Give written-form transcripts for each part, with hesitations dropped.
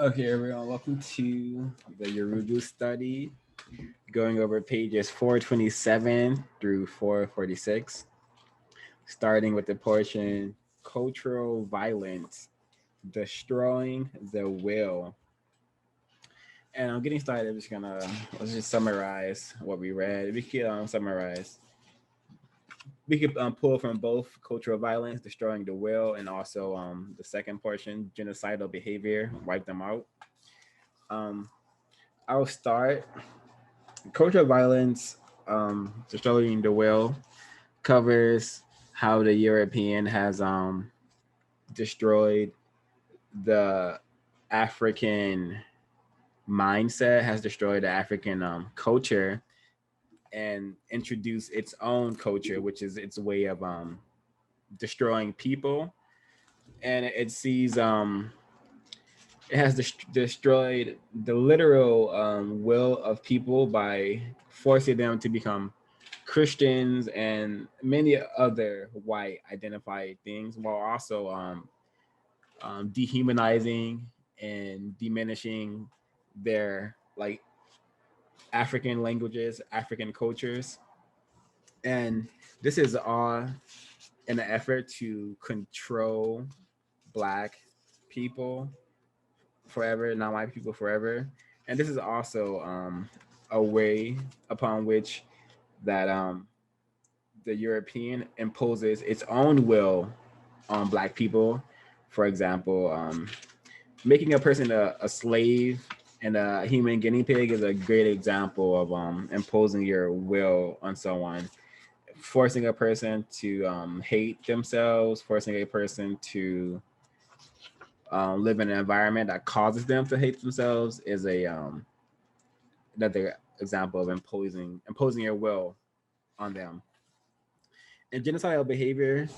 Okay, everyone, welcome to the Yurugu study, going over pages 427 through 446, starting with the portion Cultural Violence, Destroying the Will. And I'm getting started. Let's just summarize what we read. We could summarize. We could pull from both cultural violence, destroying the will, and also the second portion, genocidal behavior, wipe them out. Um, I'll start. Cultural violence, destroying the will, covers how the European has destroyed the African mindset, has destroyed the African culture, and introduced its own culture, which is its way of destroying people. And it sees it has destroyed the literal will of people by forcing them to become Christians and many other white identified things, while also dehumanizing and diminishing their like African languages, African cultures. And this is all in an effort to control black people forever, not white people forever. And this is also a way upon which that the European imposes its own will on black people. For example, making a person a slave and a human guinea pig is a great example of imposing your will on someone. Forcing a person to hate themselves, forcing a person to live in an environment that causes them to hate themselves is a another example of imposing your will on them. And genocidal behavior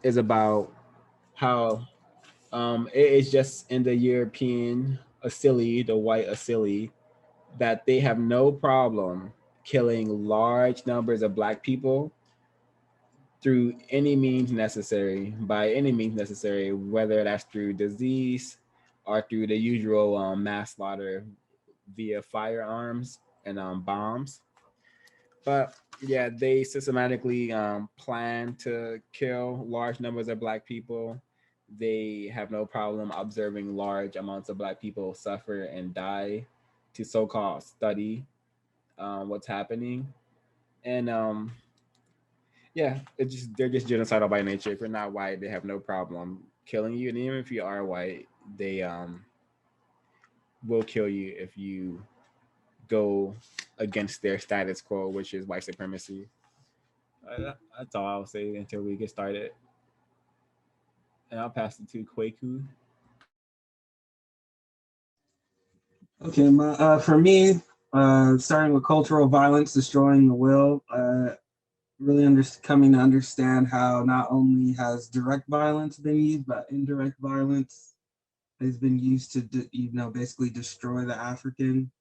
is about how it is just in the European Asili, the white Asili, that they have no problem killing large numbers of black people through any means necessary, by any means necessary, whether that's through disease or through the usual mass slaughter via firearms and bombs. But yeah, they systematically plan to kill large numbers of black people. They have no problem observing large amounts of black people suffer and die to so-called study what's happening. And yeah, they're just genocidal by nature. If you're not white, they have no problem killing you, and even if you are white, they will kill you if you go against their status quo, which is white supremacy. That's all I'll say until we get started. And I'll pass it to Kwaku. Okay, for me, starting with cultural violence, destroying the will, really coming to understand how not only has direct violence been used, but indirect violence has been used to, basically destroy the African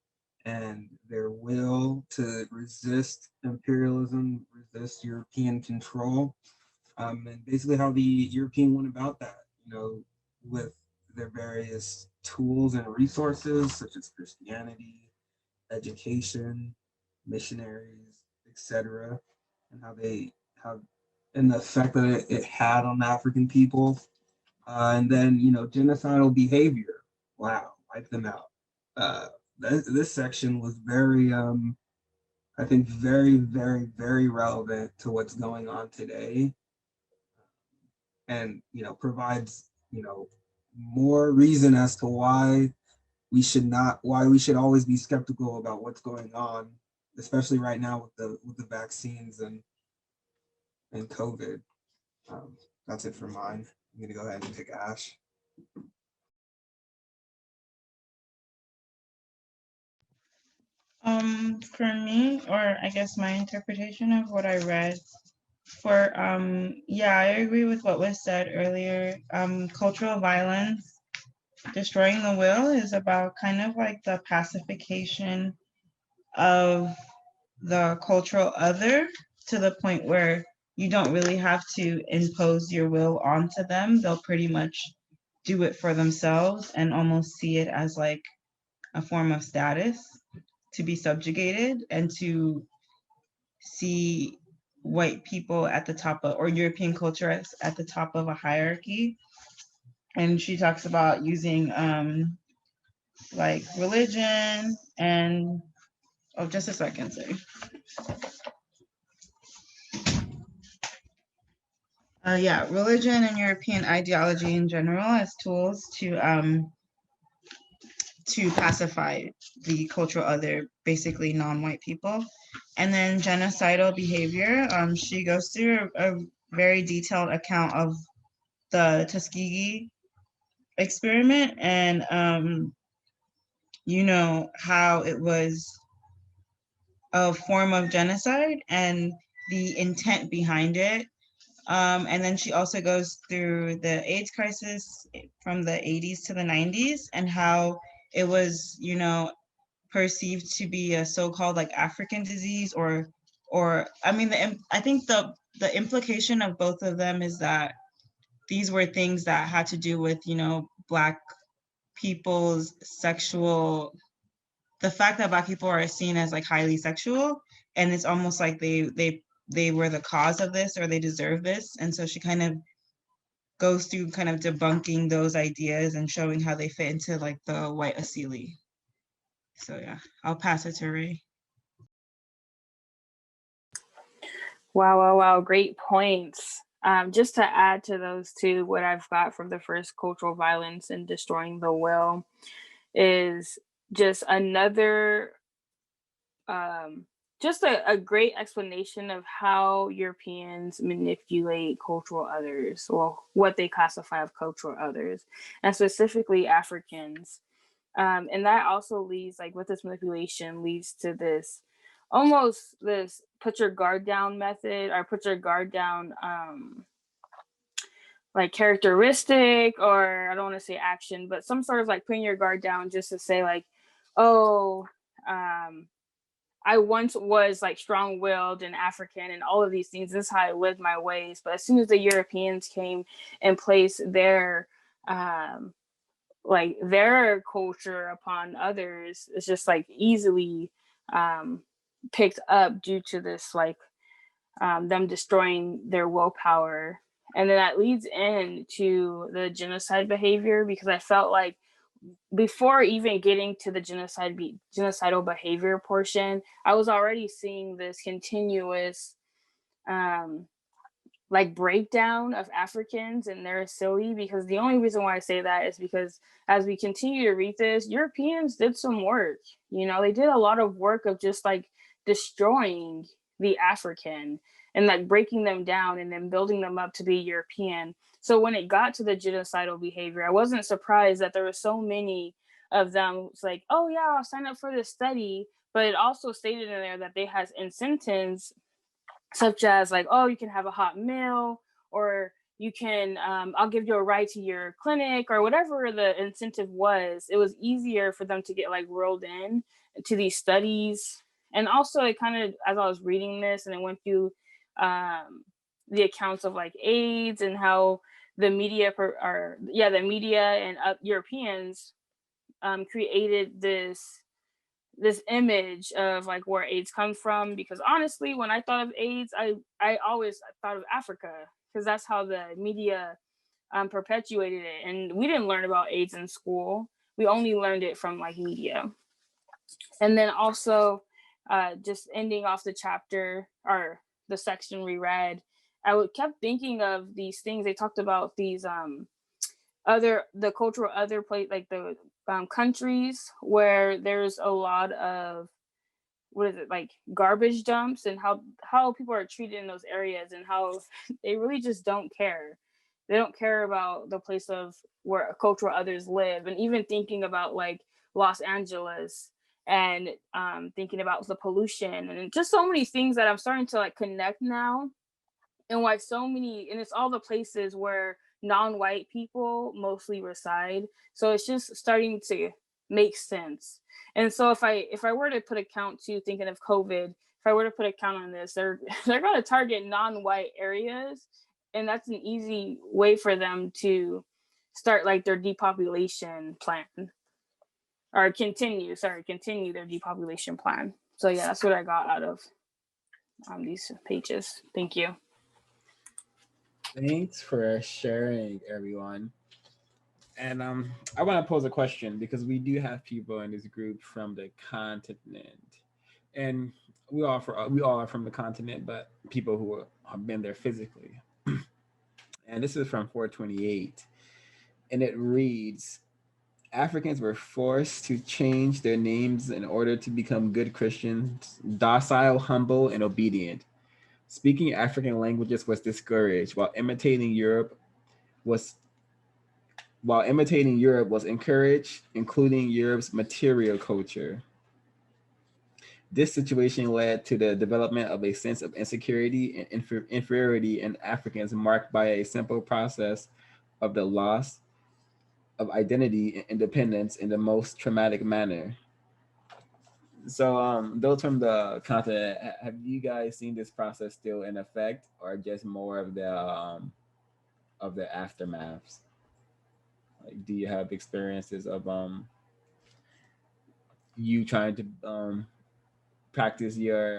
and their will to resist imperialism, resist European control, and basically how the European went about that, with their various tools and resources such as Christianity, education, missionaries, etc., and how and the effect that it had on African people, and then genocidal behavior. Wow, wipe them out. Uh, this section was very, I think, very, very, very relevant to what's going on today, and provides more reason as to why we should always be skeptical about what's going on, especially right now with the vaccines and COVID. Um, that's it for mine. I'm gonna go ahead and pick Ash. For me, or I guess my interpretation of what I read, yeah, I agree with what was said earlier. Cultural violence, destroying the will, is about kind of like the pacification of the cultural other to the point where you don't really have to impose your will onto them. They'll pretty much do it for themselves and almost see it as like a form of status to be subjugated and to see white people at the top of, or European culture as at the top of a hierarchy. And she talks about using like religion and, oh, just a second, sorry. Yeah, religion and European ideology in general as tools to pacify the cultural other, basically non-white people. And then genocidal behavior. She goes through a very detailed account of the Tuskegee experiment and you know, how it was a form of genocide and the intent behind it. And then she also goes through the AIDS crisis from the 80s to the 90s and how it was, you know, perceived to be a so-called like African disease or I mean, I think the implication of both of them is that these were things that had to do with, you know, Black people's sexual, the fact that Black people are seen as like highly sexual, and it's almost like they were the cause of this or they deserve this. And so she kind of goes through kind of debunking those ideas and showing how they fit into like the white asili. So yeah, I'll pass it to Ray. Wow. Great points. Just to add to those two, what I've got from the first cultural violence and destroying the will is just another, just a great explanation of how Europeans manipulate cultural others, or what they classify as cultural others, and specifically Africans. And that also leads, like with this manipulation, leads to this almost this put your guard down method, or put your guard down like characteristic, or I don't want to say action, but some sort of like putting your guard down just to say like, oh, I once was like strong-willed and African and all of these things. This is how I lived my ways. But as soon as the Europeans came and placed their like their culture upon others, it's just like easily picked up due to this like them destroying their willpower. And then that leads into the genocide behavior, because I felt like before even getting to the genocidal behavior portion, I was already seeing this continuous like breakdown of Africans and their asili. Because the only reason why I say that is because as we continue to read this, Europeans did some work. You know, they did a lot of work of just like destroying the African and like breaking them down and then building them up to be European. So when it got to the genocidal behavior, I wasn't surprised that there were so many of them. It's like, oh yeah, I'll sign up for this study. But it also stated in there that they had incentives such as like, oh, you can have a hot meal, or you can, I'll give you a ride to your clinic, or whatever the incentive was. It was easier for them to get like rolled in to these studies. And also it kind of, as I was reading this and I went through the accounts of like AIDS and how the media and Europeans created this image of like where AIDS comes from. Because honestly, when I thought of AIDS, I always thought of Africa, because that's how the media perpetuated it. And we didn't learn about AIDS in school. We only learned it from like media. And then also just ending off the chapter or the section we read, I kept thinking of these things. They talked about these the cultural other place, like the countries where there's a lot of, what is it, like garbage dumps, and how people are treated in those areas, and how they really just don't care. They don't care about the place of where cultural others live. And even thinking about like Los Angeles, and thinking about the pollution and just so many things that I'm starting to like connect now, and why so many, and it's all the places where non-white people mostly reside. So it's just starting to make sense. And so if I were to put a count to, thinking of COVID, if I were to put a count on this, they're going to target non-white areas, and that's an easy way for them to start like their depopulation plan, or continue their depopulation plan. So yeah, that's what I got out of these pages. Thank you. Thanks for sharing, everyone. And I want to pose a question because we do have people in this group from the continent, and we all are from the continent, but people who have been there physically. And this is from 428, and it reads: Africans were forced to change their names in order to become good Christians, docile, humble, and obedient. Speaking African languages was discouraged, was while imitating Europe was encouraged, including Europe's material culture. This situation led to the development of a sense of insecurity and inferiority in Africans, marked by a simple process of the loss of identity and independence in the most traumatic manner. So, those from the continent, have you guys seen this process still in effect, or just more of the aftermaths? Like, do you have experiences of you trying to practice your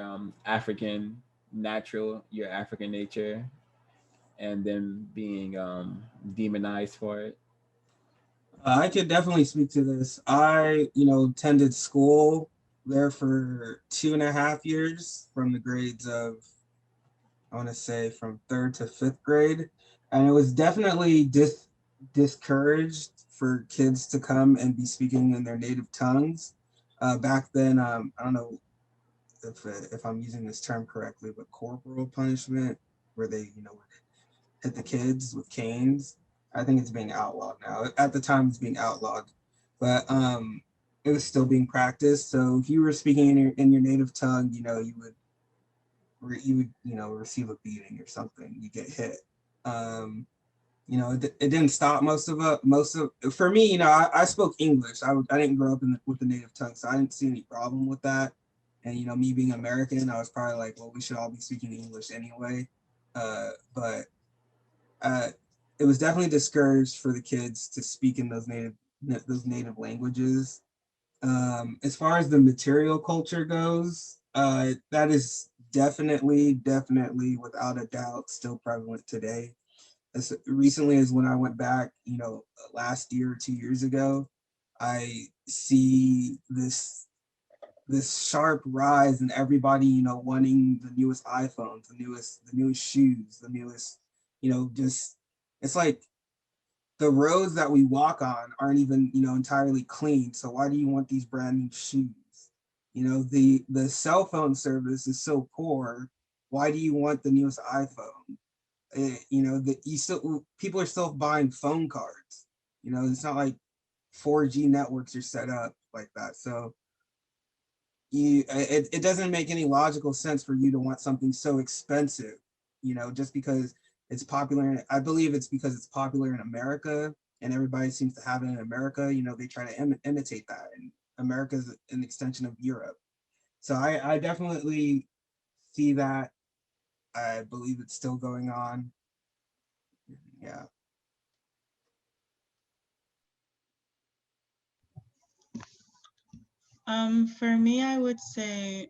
your African nature, and then being demonized for it? I could definitely speak to this. I, attended school there for 2.5 years from the grades of, I want to say, from third to fifth grade. And it was definitely discouraged for kids to come and be speaking in their native tongues. Back then, I don't know if I'm using this term correctly, but corporal punishment, where they, would hit the kids with canes. I think it's being outlawed now. At the time, it's being outlawed, but it was still being practiced. So if you were speaking in your native tongue, you would receive a beating or something. You get hit. It didn't stop most of for me. I spoke English. I didn't grow up with the native tongue, so I didn't see any problem with that. And me being American, I was probably like, well, we should all be speaking English anyway. But it was definitely discouraged for the kids to speak in those native languages. As far as the material culture goes, that is definitely without a doubt still prevalent today. As recently as when I went back, last year or 2 years ago, I see this sharp rise in everybody, wanting the newest iPhones, the newest shoes, the newest, just it's like the roads that we walk on aren't even, entirely clean. So why do you want these brand new shoes? The cell phone service is so poor. Why do you want the newest iPhone? People are still buying phone cards. It's not like 4G networks are set up like that. So it doesn't make any logical sense for you to want something so expensive, just because it's popular. I believe it's because it's popular in America and everybody seems to have it in America. They try to imitate that, and America is an extension of Europe. So I definitely see that. I believe it's still going on. Yeah. For me, I would say,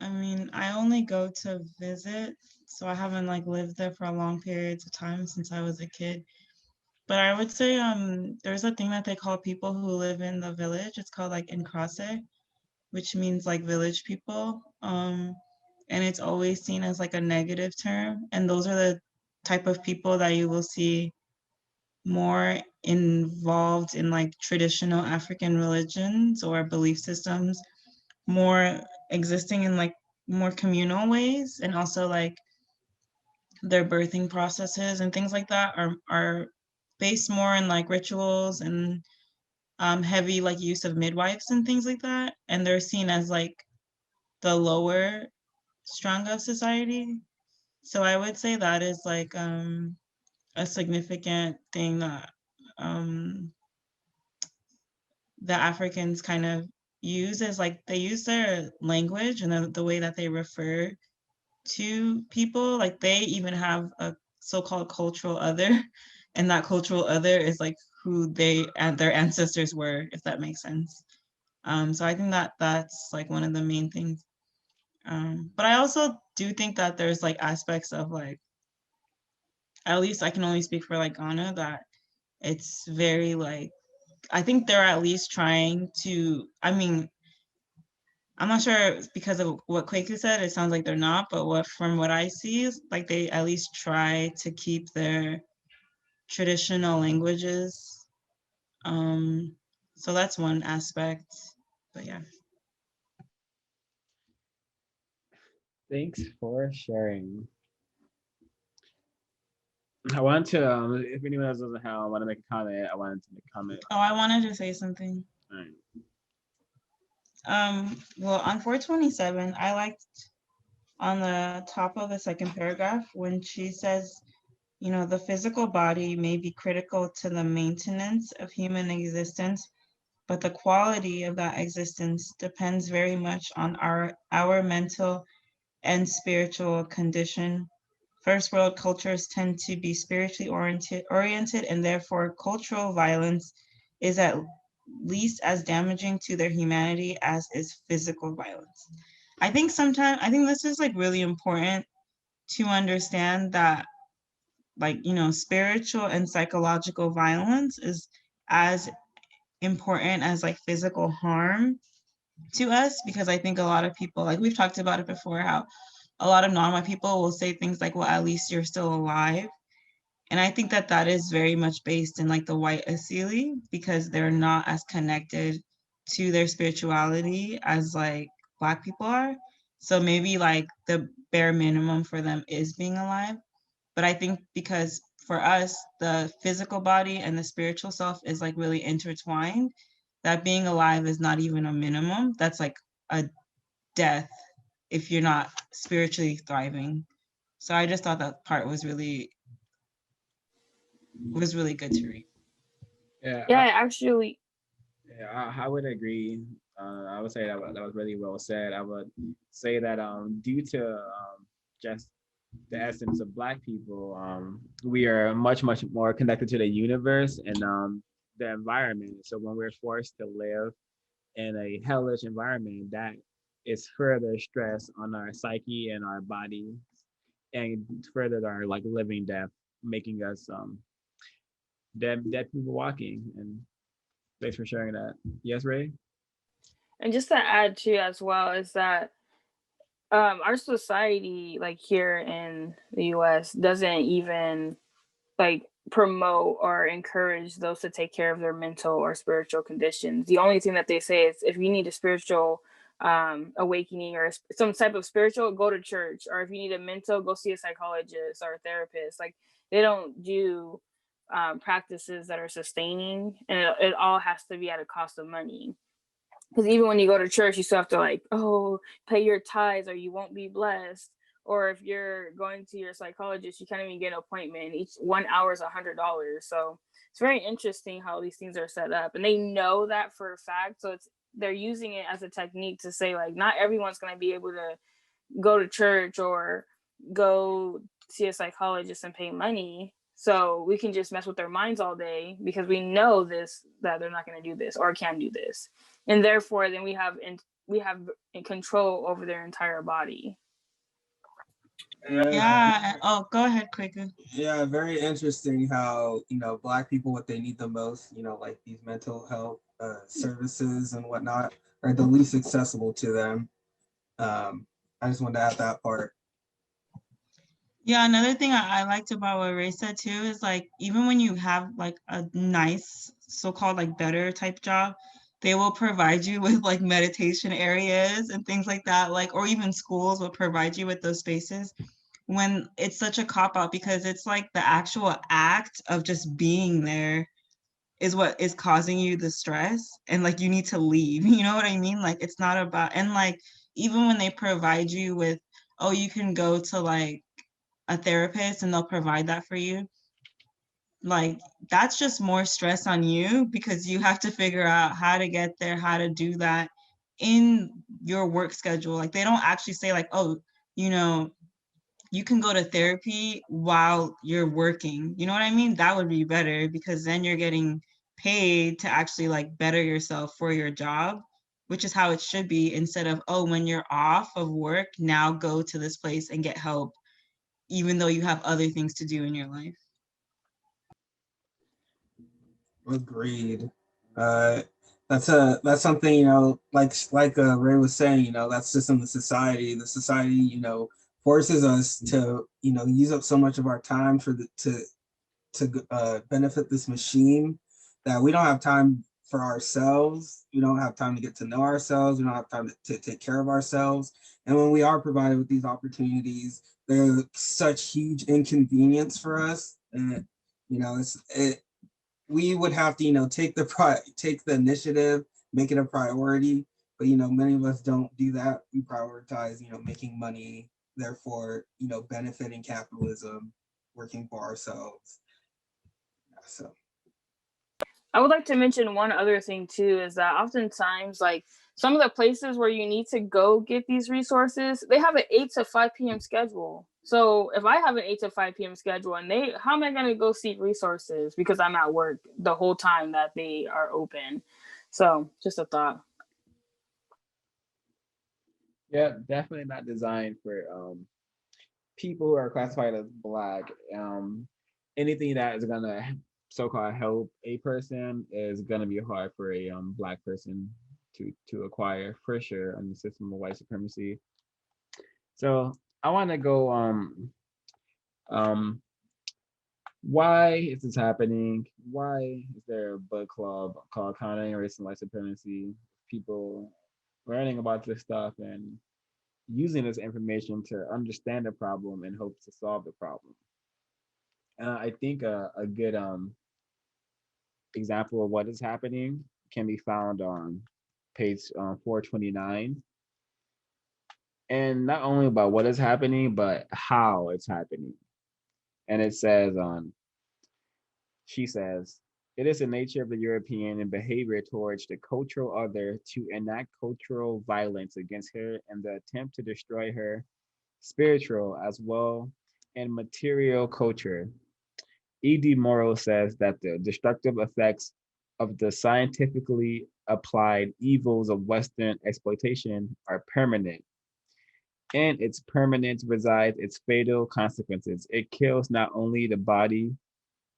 I only go to visit, so I haven't like lived there for a long periods of time since I was a kid. But I would say there's a thing that they call people who live in the village. It's called like encrase, which means like village people. And it's always seen as like a negative term. And those are the type of people that you will see more involved in like traditional African religions or belief systems, more existing in like more communal ways, and also like their birthing processes and things like that are based more in like rituals and heavy like use of midwives and things like that, and they're seen as like the lower strung of society. So I would say that is like a significant thing that um, the Africans kind of use, is like they use their language and the way that they refer to people. Like they even have a so-called cultural other and that cultural other is like who they and their ancestors were, if that makes sense. So I think that that's like one of the main things. But I also do think that there's like aspects of like, at least I can only speak for like Ghana, that it's very like, I think they're at least trying to, I mean, I'm not sure because of what Kwaku said, it sounds like they're not, but from what I see is like they at least try to keep their traditional languages. So that's one aspect, but yeah. Thanks for sharing. I want to, if anyone else doesn't have, I want to make a comment. I wanted to make a comment. Oh, I wanted to say something. All right. Well, on 427, I liked on the top of the second paragraph when she says, you know, the physical body may be critical to the maintenance of human existence, but the quality of that existence depends very much on our mental and spiritual condition. First world cultures tend to be spiritually oriented, and therefore cultural violence is at least as damaging to their humanity as is physical violence. I think this is like really important to understand that, like, you know, spiritual and psychological violence is as important as like physical harm to us, because I think a lot of people, like we've talked about it before, how a lot of non-white people will say things like, well, at least you're still alive. And I think that that is very much based in like the white asili, because they're not as connected to their spirituality as like Black people are. So maybe like the bare minimum for them is being alive. But I think because for us, the physical body and the spiritual self is like really intertwined, that being alive is not even a minimum. That's like a death if you're not spiritually thriving. So I just thought that part was really good to read. Yeah. Yeah, actually. Yeah, I would agree. I would say that was really well said. I would say that due to just the essence of Black people, we are much more connected to the universe and the environment. So when we're forced to live in a hellish environment, that is further stress on our psyche and our body, and further our like living death, making us dead people walking. And thanks for sharing that. Yes, Ray? And just to add to as well is that our society, like here in the US, doesn't even like promote or encourage those to take care of their mental or spiritual conditions. The only thing that they say is if you need a spiritual awakening or some type of spiritual, go to church, or if you need a mental, go see a psychologist or a therapist. Like they don't do practices that are sustaining, and it all has to be at a cost of money. Because even when you go to church, you still have to like, oh, pay your tithes or you won't be blessed. Or if you're going to your psychologist, you can't even get an appointment. Each 1 hour is $100. So it's very interesting how these things are set up, and they know that for a fact. So they're using it as a technique to say like, not everyone's going to be able to go to church or go see a psychologist and pay money. So we can just mess with their minds all day because we know this, that they're not going to do this or can do this, and therefore then we have control over their entire body. Yeah. Oh, go ahead, Kwaku. Yeah, very interesting how, you know, Black people, what they need the most, you know, like these mental health services and whatnot, are the least accessible to them. I just wanted to add that part. Yeah, another thing I liked about what Ray said too is like, even when you have like a nice so-called like better type job, they will provide you with like meditation areas and things like that, like, or even schools will provide you with those spaces, when it's such a cop-out, because it's like the actual act of just being there is what is causing you the stress, and like you need to leave. You know what I mean? Like it's not about, and like even when they provide you with, oh, you can go to like a therapist and they'll provide that for you, like that's just more stress on you, because you have to figure out how to get there, how to do that in your work schedule. Like they don't actually say like, oh, you know, you can go to therapy while you're working. You know what I mean? That would be better, because then you're getting paid to actually like better yourself for your job, which is how it should be, instead of, oh, when you're off of work, now go to this place and get help, even though you have other things to do in your life. Agreed. That's something, like Ray was saying, that's just in the society. The society, forces us to, use up so much of our time to benefit this machine, that we don't have time for ourselves. We don't have time to get to know ourselves. We don't have time to take care of ourselves. And when we are provided with these opportunities, they're such huge inconvenience for us. And, we would have to, take the initiative, make it a priority. But, many of us don't do that. We prioritize, making money, therefore, benefiting capitalism, working for ourselves. So I would like to mention one other thing too, is that oftentimes, like, some of the places where you need to go get these resources, they have an 8 to 5 p.m. schedule. So if I have an 8 to 5 p.m. schedule, and how am I going to go seek resources because I'm at work the whole time that they are open? So just a thought. Yeah, definitely not designed for people who are classified as Black. Anything that is gonna so-called help a person is gonna be hard for a Black person to acquire, for sure, on the system of white supremacy. So I want to go um why is this happening? Why is there a book club called Countering Race and White Supremacy? People learning about this stuff and using this information to understand the problem and hope to solve the problem. I think a good example of what is happening can be found on page 429. And not only about what is happening, but how it's happening. And it says she says, it is the nature of the European and behavior towards the cultural other to enact cultural violence against her and the attempt to destroy her spiritual as well and material culture. E.D. Morrow says that the destructive effects of the scientifically applied evils of Western exploitation are permanent. In its permanence resides its fatal consequences. It kills not only the body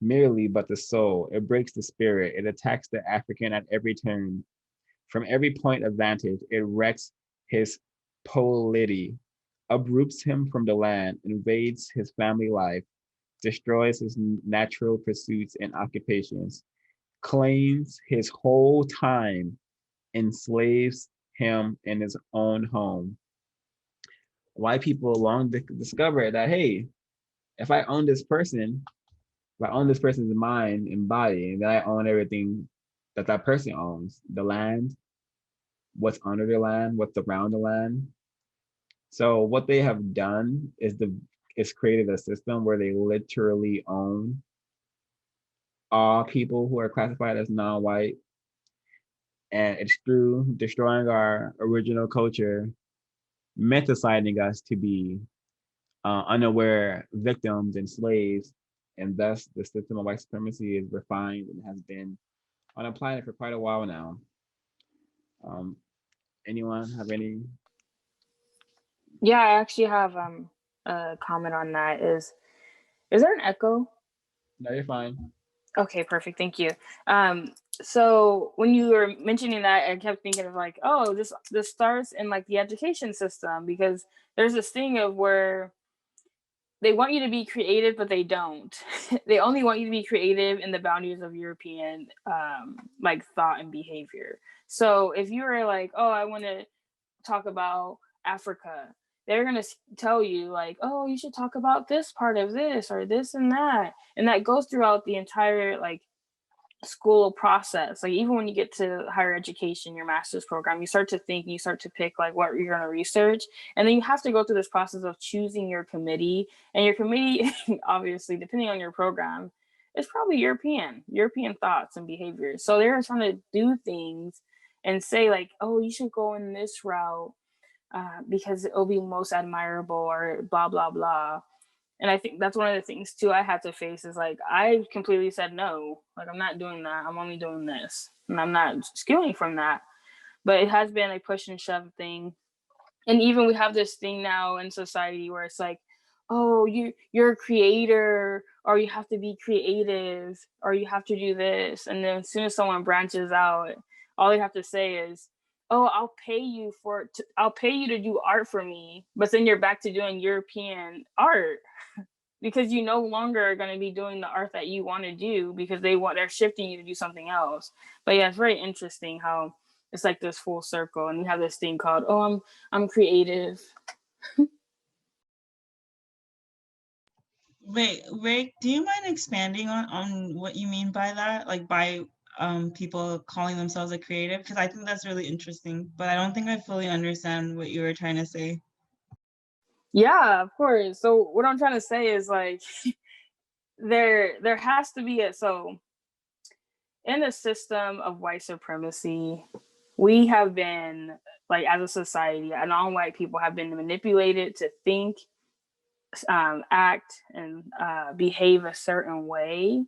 merely, but the soul. It breaks the spirit. It attacks the African at every turn. From every point of vantage, it wrecks his polity, uproots him from the land, invades his family life, destroys his natural pursuits and occupations, claims his whole time, enslaves him in his own home. White people long discovered that, hey, if I own this person, if I own this person's mind and body, then I own everything that that person owns, the land, what's under the land, what's around the land. So what they have done is created a system where they literally own all people who are classified as non-white, and it's through destroying our original culture, menticizing us to be unaware victims and slaves, and thus the system of white supremacy is refined and has been on a planet for quite a while now. Um, anyone have any? Yeah, I actually have a comment on that. Is there an echo? No, you're fine. Okay, perfect. Thank you. So when you were mentioning that, I kept thinking of like, oh, this starts in like the education system, because there's this thing of where they want you to be creative, but they don't. They only want you to be creative in the boundaries of European like thought and behavior. So if you were like, oh, I want to talk about Africa, they're going to tell you like, oh, you should talk about this part of this or this and that. And that goes throughout the entire like school process. Like even when you get to higher education, your master's program, you start to think, you start to pick like what you're going to research. And then you have to go through this process of choosing your committee. And your committee, obviously, depending on your program, is probably European thoughts and behaviors. So they're trying to do things and say like, oh, you should go in this route because it'll be most admirable or blah blah blah. And I think that's one of the things too I had to face is like I completely said no, like I'm not doing that. I'm only doing this, and I'm not skewing from that. But it has been a push and shove thing, and even we have this thing now in society where it's like, oh, you're a creator, or you have to be creative, or you have to do this, and then as soon as someone branches out, all they have to say is, oh, I'll pay you to do art for me, but then you're back to doing European art because you no longer are going to be doing the art that you want to do because they're shifting you to do something else. But yeah, it's very interesting how it's like this full circle, and we have this thing called, oh, I'm creative. Wait, Rick, do you mind expanding on what you mean by that? Like by people calling themselves a creative? Because I think that's really interesting, but I don't think I fully understand what you were trying to say. Yeah, of course. So what I'm trying to say is like there has to be so in the system of white supremacy, we have been like as a society, non-white people have been manipulated to think, act, and behave a certain way.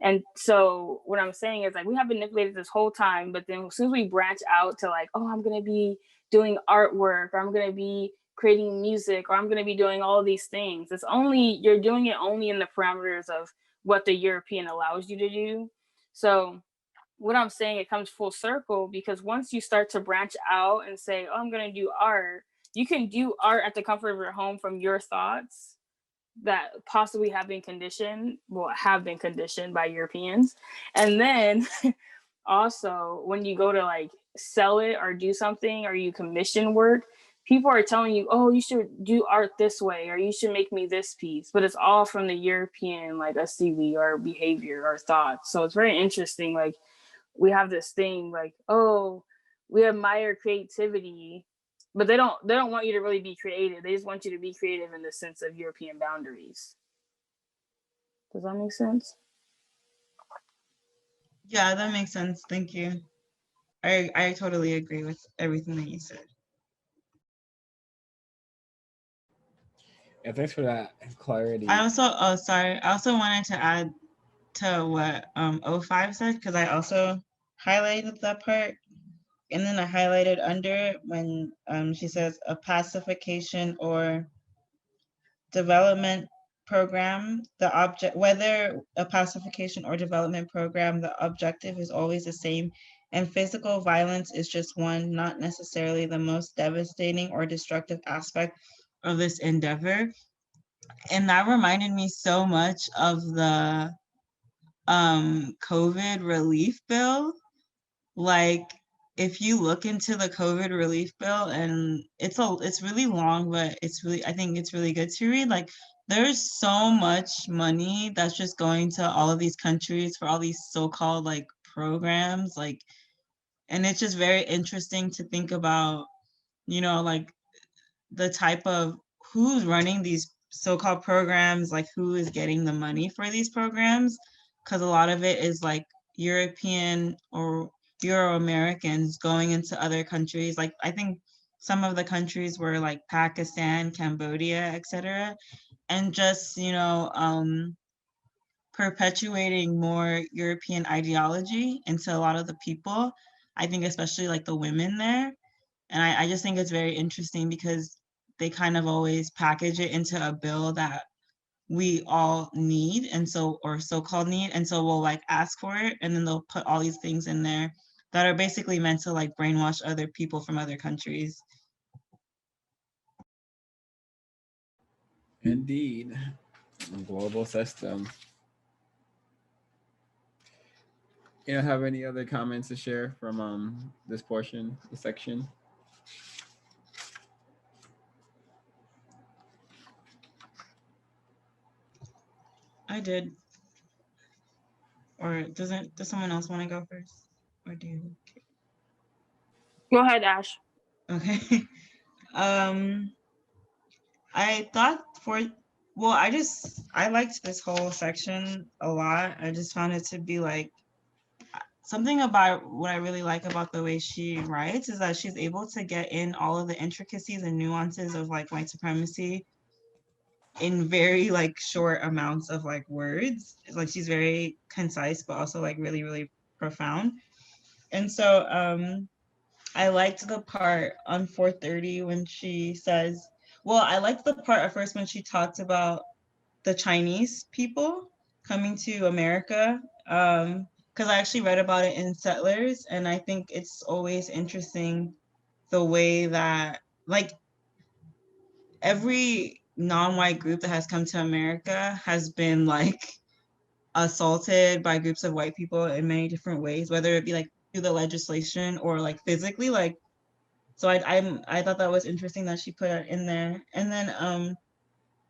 And so what I'm saying is like we have been manipulated this whole time, but then as soon as we branch out to like, oh, I'm gonna be doing artwork, or I'm gonna be creating music, or I'm gonna be doing all of these things, you're doing it only in the parameters of what the European allows you to do. So what I'm saying, it comes full circle because once you start to branch out and say, oh, I'm gonna do art, you can do art at the comfort of your home from your thoughts that possibly have been conditioned by Europeans. And then also when you go to like sell it or do something or you commission work, people are telling you, oh, you should do art this way, or you should make me this piece, but it's all from the European like aesthetic or behavior or thoughts. So it's very interesting. Like we have this thing like, oh, we admire creativity, but they don't want you to really be creative. They just want you to be creative in the sense of European boundaries. Does that make sense? Yeah, that makes sense. Thank you. I totally agree with everything that you said. Yeah, thanks for that clarity. I also wanted to add to what O5 said, because I also highlighted that part, and then I highlighted under it when she says a pacification or development program, whether a pacification or development program, the objective is always the same, and physical violence is just one, not necessarily the most devastating or destructive aspect of this endeavor. And that reminded me so much of the COVID relief bill. Like if you look into the COVID relief bill, and it's really long, but I think it's really good to read. Like there's so much money that's just going to all of these countries for all these so-called like programs, like, and it's just very interesting to think about, like the type of who's running these so-called programs, like who is getting the money for these programs, because a lot of it is like European or Euro-Americans going into other countries. Like I think some of the countries were like Pakistan, Cambodia, etc., and just perpetuating more European ideology into a lot of the people. I think especially like the women there. And I just think it's very interesting because they kind of always package it into a bill that we all need, and or so-called need, and so we'll like ask for it, and then they'll put all these things in there that are basically meant to like brainwash other people from other countries. Indeed, global system. You don't have any other comments to share from this portion, the section? I did. Or does someone else want to go first? Or do you? Go ahead, Ash. Okay. I thought I liked this whole section a lot. I just found it to be like, something about what I really like about the way she writes is that she's able to get in all of the intricacies and nuances of like white supremacy in very like short amounts of like words. Like she's very concise, but also like really, really profound. And so I liked the part on 430 when she says, well, I liked the part at first when she talked about the Chinese people coming to America. Because I actually read about it in Settlers, and I think it's always interesting the way that like every non-white group that has come to America has been like assaulted by groups of white people in many different ways, whether it be like through the legislation or like physically. Like, so I thought that was interesting that she put it in there. And then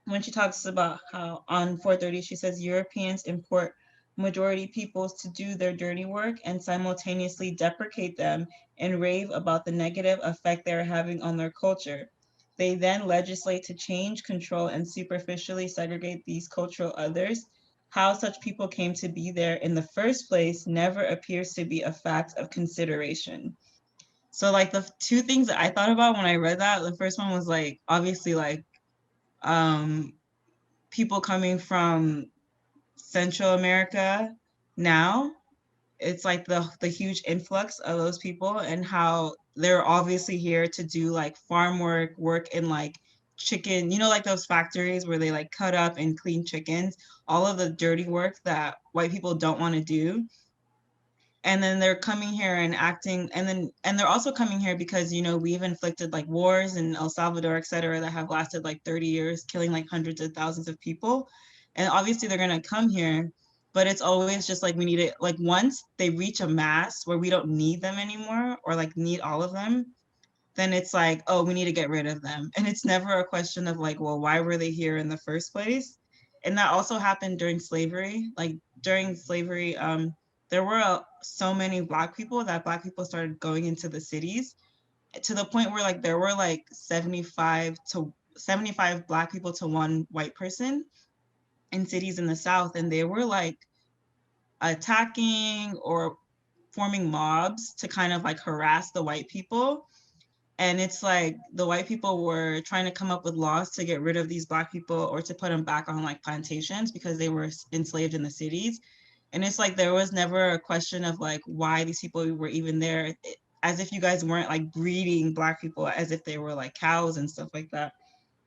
when she talks about how on 430 she says Europeans import majority peoples to do their dirty work and simultaneously deprecate them and rave about the negative effect they're having on their culture. They then legislate to change, control, and superficially segregate these cultural others. How such people came to be there in the first place never appears to be a fact of consideration. So like the two things that I thought about when I read that, the first one was like obviously like um people coming from Central America now. It's like the huge influx of those people and how they're obviously here to do like farm work, work in like chicken, you know, like those factories where they like cut up and clean chickens, all of the dirty work that white people don't want to do. And then they're coming here and acting, and they're also coming here because, you know, we've inflicted like wars in El Salvador, et cetera, that have lasted like 30 years, killing like hundreds of thousands of people. And obviously they're going to come here, but it's always just like we need it, like once they reach a mass where we don't need them anymore or like need all of them, then it's like, oh, we need to get rid of them. And it's never a question of like, well, why were they here in the first place? And that also happened during slavery. Like during slavery, there were so many Black people that Black people started going into the cities to the point where like there were like 75 Black people to one white person in cities in the South. And they were like attacking or forming mobs to kind of like harass the white people. And it's like the white people were trying to come up with laws to get rid of these Black people or to put them back on like plantations because they were enslaved in the cities. And it's like there was never a question of like why these people were even there, as if you guys weren't like breeding Black people as if they were like cows and stuff like that.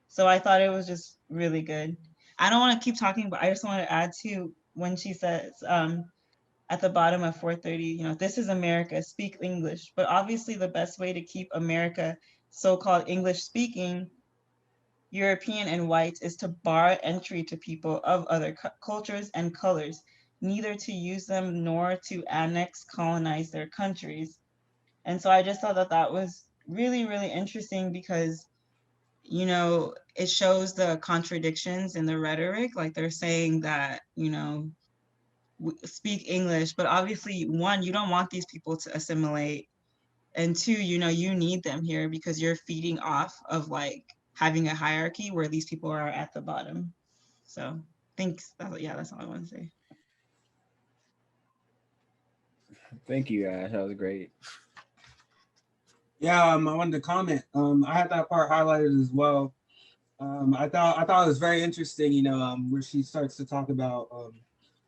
So I thought it was just really good. I don't want to keep talking, but I just want to add to when she says, at the bottom of 430, you know, this is America, speak English. But obviously the best way to keep America so-called English speaking, European and whites is to bar entry to people of other cultures and colors, neither to use them nor to annex, colonize their countries. And so I just thought that that was really, really interesting because, you know, it shows the contradictions in the rhetoric. Like they're saying that, you know, speak English, but obviously, one, you don't want these people to assimilate, and two, you know, you need them here because you're feeding off of like having a hierarchy where these people are at the bottom. So thanks. Yeah, that's all I want to say. Thank you, Ash. That was great. Yeah, I wanted to comment. I had that part highlighted as well. I thought it was very interesting, you know, where she starts to talk about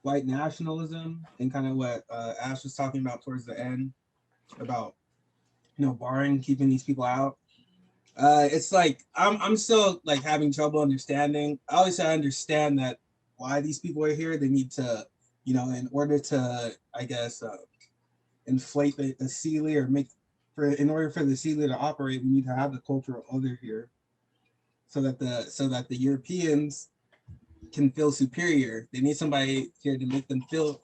white nationalism and kind of what Ash was talking about towards the end about, you know, barring, keeping these people out. It's like I'm still like having trouble understanding. Obviously, I understand that why these people are here. They need to, you know, in order to, I guess, inflate the Sealy or make for in order for the Sealy to operate, we need to have the cultural other here, so that the Europeans can feel superior. They need somebody here to make them feel,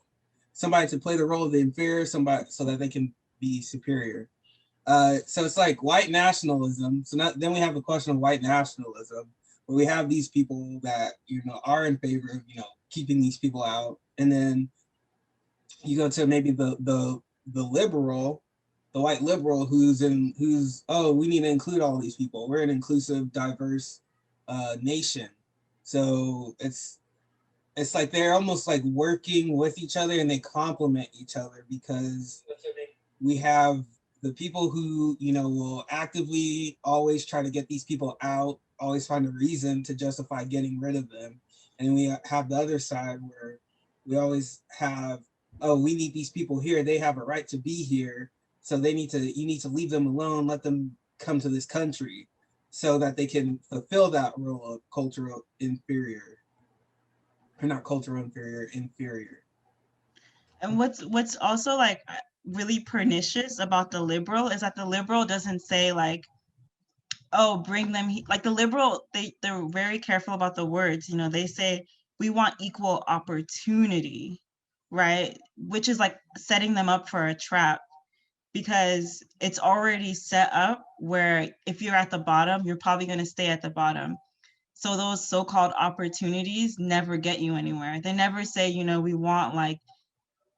somebody to play the role of the inferior, somebody so that they can be superior. So it's like white nationalism. So now, then we have the question of white nationalism, where we have these people that, you know, are in favor of, you know, keeping these people out, and then you go to maybe the liberal, the white liberal who's oh, we need to include all these people. We're an inclusive, diverse nation. So it's like they're almost like working with each other and they complement each other, because we have the people who, you know, will actively always try to get these people out, always find a reason to justify getting rid of them. And we have the other side where we always have, oh, we need these people here. They have a right to be here. So you need to leave them alone, let them come to this country so that they can fulfill that role of cultural inferior. Or not cultural inferior, inferior. And what's also like really pernicious about the liberal is that the liberal doesn't say like, oh, bring them like the liberal, they're very careful about the words. You know, they say we want equal opportunity, right? Which is like setting them up for a trap, because it's already set up where if you're at the bottom, you're probably going to stay at the bottom. So those so-called opportunities never get you anywhere. They never say, you know, we want like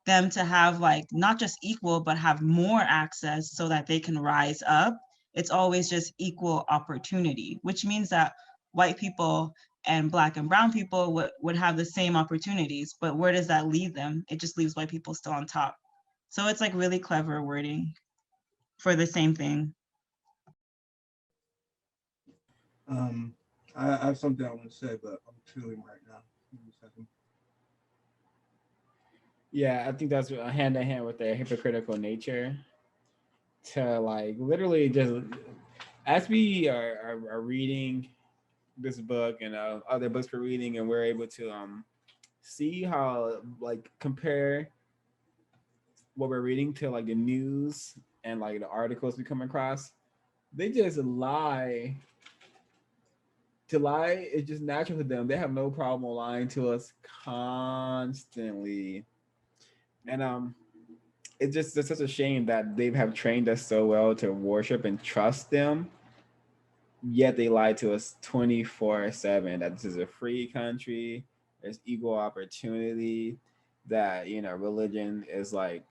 them to have like not just equal, but have more access so that they can rise up. It's always just equal opportunity, which means that white people and Black and brown people would have the same opportunities. But where does that leave them? It just leaves white people still on top. So it's like really clever wording for the same thing. I have something I want to say, but I'm chewing right now. Give me a second. Yeah, I think that's hand in hand with their hypocritical nature. To like literally just as we are reading this book and other books we're reading, and we're able to see how like compare what we're reading to like the news and like the articles we come across, they just lie. To lie is just natural to them. They have no problem lying to us constantly. And it's such a shame that they have trained us so well to worship and trust them, yet they lie to us 24/7 that this is a free country, there's equal opportunity, that religion is like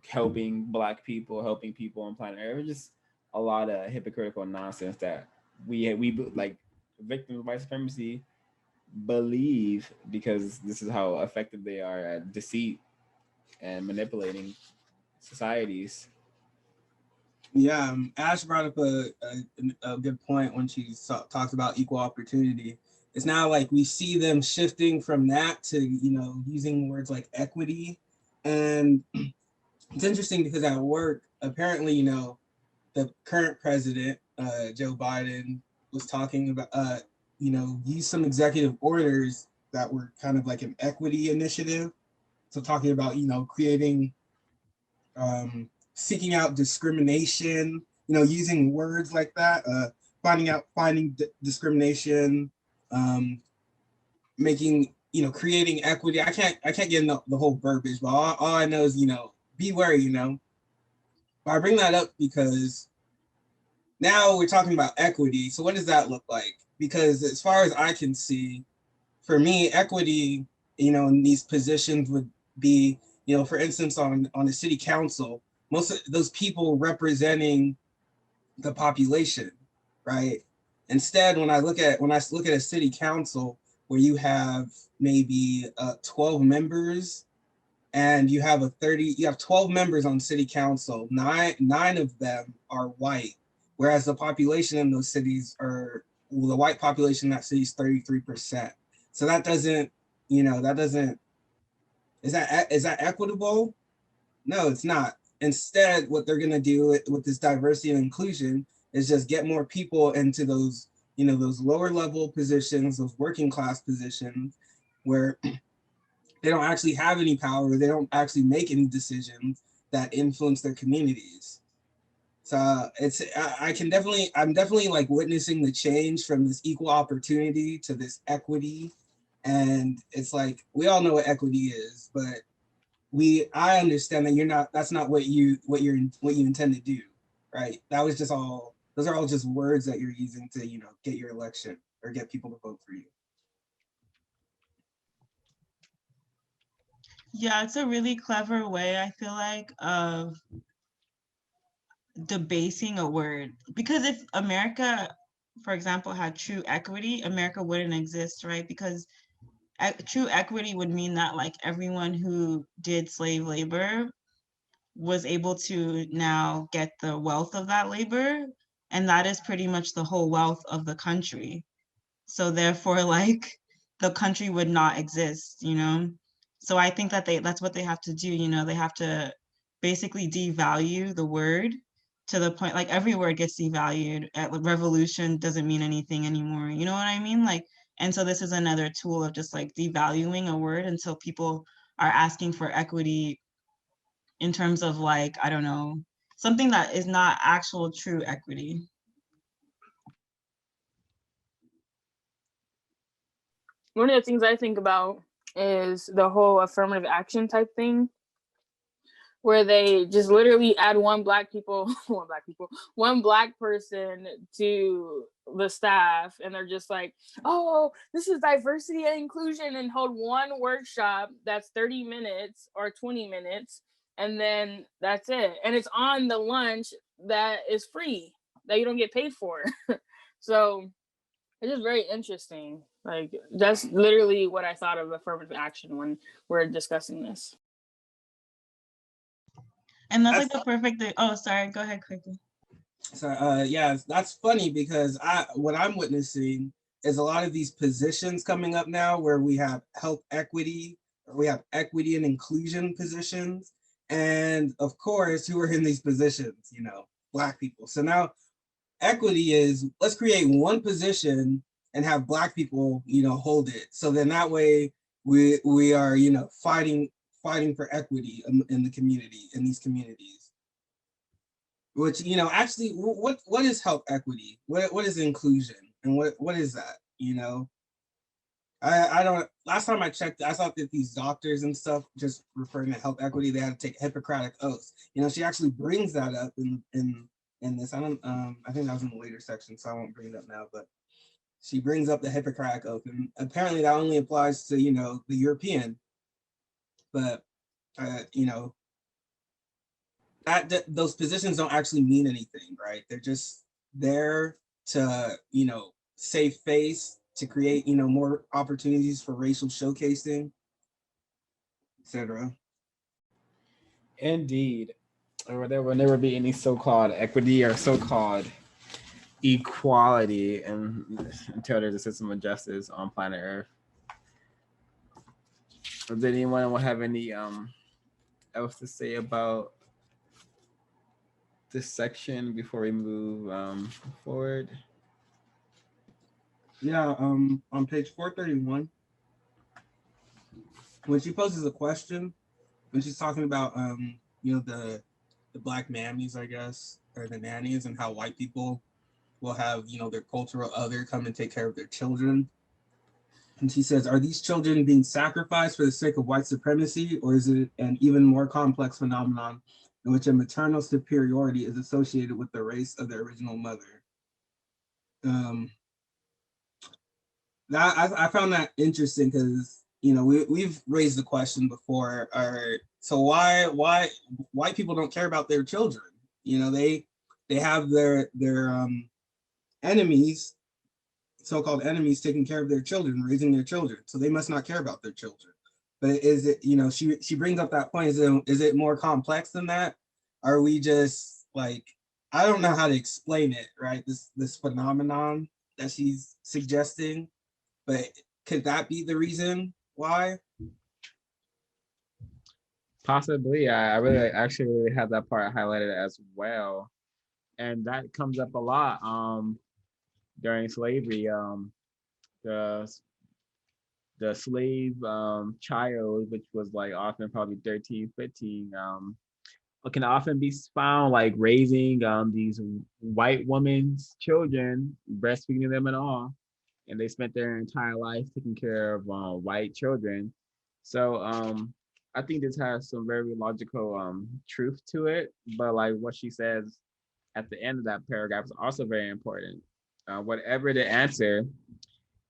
helping black people, helping people on planet Earth. It's just a lot of hypocritical nonsense that we like victims of white supremacy believe, because this is how effective they are at deceit and manipulating societies. Yeah, Ash brought up a good point when she talks about equal opportunity. It's now like we see them shifting from that to, using words like equity. And it's interesting because at work, apparently, the current president, Joe Biden, was talking about, use some executive orders that were kind of like an equity initiative. So talking about, creating, seeking out discrimination, using words like that, finding discrimination, making, creating equity. I can't get into the whole verbiage, but all I know is, be wary, But I bring that up because now we're talking about equity. So what does that look like? Because as far as I can see, for me, equity, in these positions would be, for instance, on the city council, most of those people representing the population, right? Instead, when I look at a city council where you have maybe 12 members, and you have 12 members on city council, nine of them are white, whereas the population in those cities the white population in that city is 33%. So that doesn't, is that equitable? No, it's not. Instead, what they're going to do with this diversity and inclusion is just get more people into those, those lower level positions, those working class positions where they don't actually have any power. They don't actually make any decisions that influence their communities. So I'm definitely like witnessing the change from this equal opportunity to this equity. And it's like, we all know what equity is, but I understand that that's not what you intend to do, right? Those are all just words that you're using to, get your election or get people to vote for you. Yeah, it's a really clever way, I feel like, of debasing a word. Because if America, for example, had true equity, America wouldn't exist, right? Because true equity would mean that like everyone who did slave labor was able to now get the wealth of that labor, and that is pretty much the whole wealth of the country. So therefore, like the country would not exist, you know? So I think that that's what they have to do, you know, they have to basically devalue the word to the point, like every word gets devalued. Revolution doesn't mean anything anymore. You know what I mean? Like, and so this is another tool of just like devaluing a word until people are asking for equity in terms of like, I don't know, something that is not actual true equity. One of the things I think about is the whole affirmative action type thing, where they just literally add one black person to the staff, and they're just like, oh, this is diversity and inclusion, and hold one workshop that's 30 minutes or 20 minutes, and then that's it. And it's on the lunch that is free, that you don't get paid for. So it's just very interesting. Like, that's literally what I thought of affirmative action when we're discussing this. And that's like the perfect thing. Oh, sorry, go ahead quickly. So yeah, that's funny because what I'm witnessing is a lot of these positions coming up now where we have health equity, or we have equity and inclusion positions. And of course, who are in these positions? You know, Black people. So now equity is, let's create one position and have Black people, you know, hold it. So then that way we are, you know, fighting for equity in the community, in these communities. Which, you know, actually, what is health equity? What is inclusion? And what is that, you know? I don't, last time I checked, I thought that these doctors and stuff just referring to health equity, they had to take Hippocratic oaths. You know, she actually brings that up in this. I think that was in the later section, so I won't bring it up now, but she brings up the Hippocratic oath, and apparently that only applies to, you know, the European, but you know, that those positions don't actually mean anything, right? They're just there to, you know, save face, to create, you know, more opportunities for racial showcasing, etc. Indeed. Or there will never be any so-called equity or so-called equality until there's a system of justice on planet Earth. Does anyone have any else to say about this section before we move forward? Yeah, on page 431, when she poses a question, when she's talking about you know, the Black mammies, I guess, or the nannies, and how white people will have, you know, their cultural other come and take care of their children. And she says, are these children being sacrificed for the sake of white supremacy, or is it an even more complex phenomenon in which a maternal superiority is associated with the race of their original mother? I found that interesting because, you know, we've raised the question before, so why white people don't care about their children? You know, they have their enemies, so-called enemies, taking care of their children, raising their children, so they must not care about their children. But is it, you know, she brings up that point, is it more complex than that? Are we just like, I don't know how to explain it, right? This phenomenon that she's suggesting, but could that be the reason why? Possibly. I really actually had that part highlighted as well, and that comes up a lot during slavery. The slave child, which was like often probably 13, 15, can often be found like raising these white women's children, breastfeeding them and all, and they spent their entire life taking care of white children. So I think this has some very logical truth to it, but like what she says at the end of that paragraph is also very important. Whatever the answer,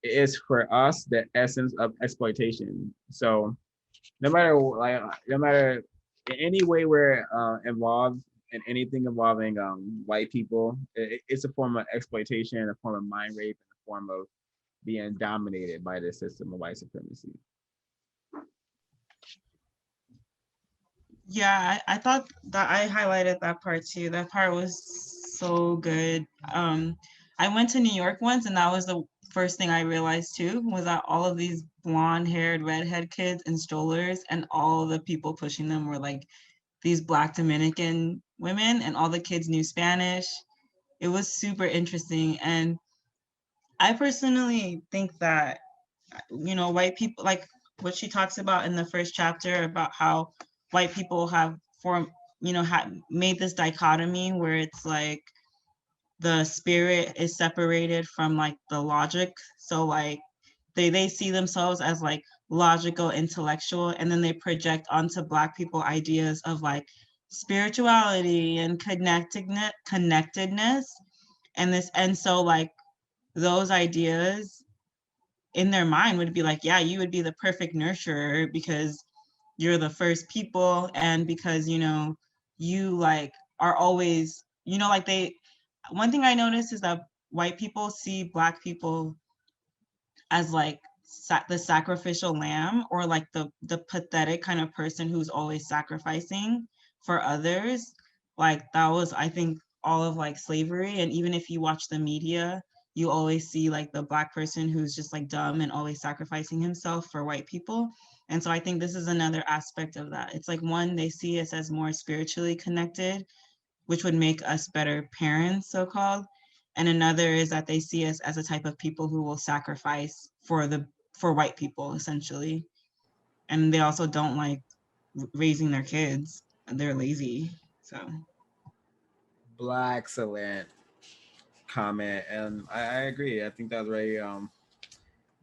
is for us the essence of exploitation. So no matter in any way we're involved in anything involving white people, it's a form of exploitation, a form of mind rape, and a form of being dominated by this system of white supremacy. Yeah, I thought that I highlighted that part too. That part was so good. I went to New York once, and that was the first thing I realized too, was that all of these blonde-haired, redhead kids in strollers, and all the people pushing them were like these Black Dominican women, and all the kids knew Spanish. It was super interesting. And I personally think that, white people, like what she talks about in the first chapter about how white people have formed, made this dichotomy where it's like the spirit is separated from like the logic. So like they see themselves as like logical, intellectual, and then they project onto Black people ideas of like spirituality and connectedness. And so like those ideas in their mind would be like, yeah, you would be the perfect nurturer because you're the first people, and because you like are always, like one thing I noticed is that white people see Black people as like the sacrificial lamb, or like the pathetic kind of person who's always sacrificing for others. Like that was, I think, all of like slavery. And even if you watch the media, you always see like the Black person who's just like dumb and always sacrificing himself for white people. And so I think this is another aspect of that. It's like, one, they see us as more spiritually connected, which would make us better parents, so-called. And another is that they see us as a type of people who will sacrifice for white people, essentially. And they also don't like raising their kids. They're lazy. So Black excellent comment, and I agree. I think that was very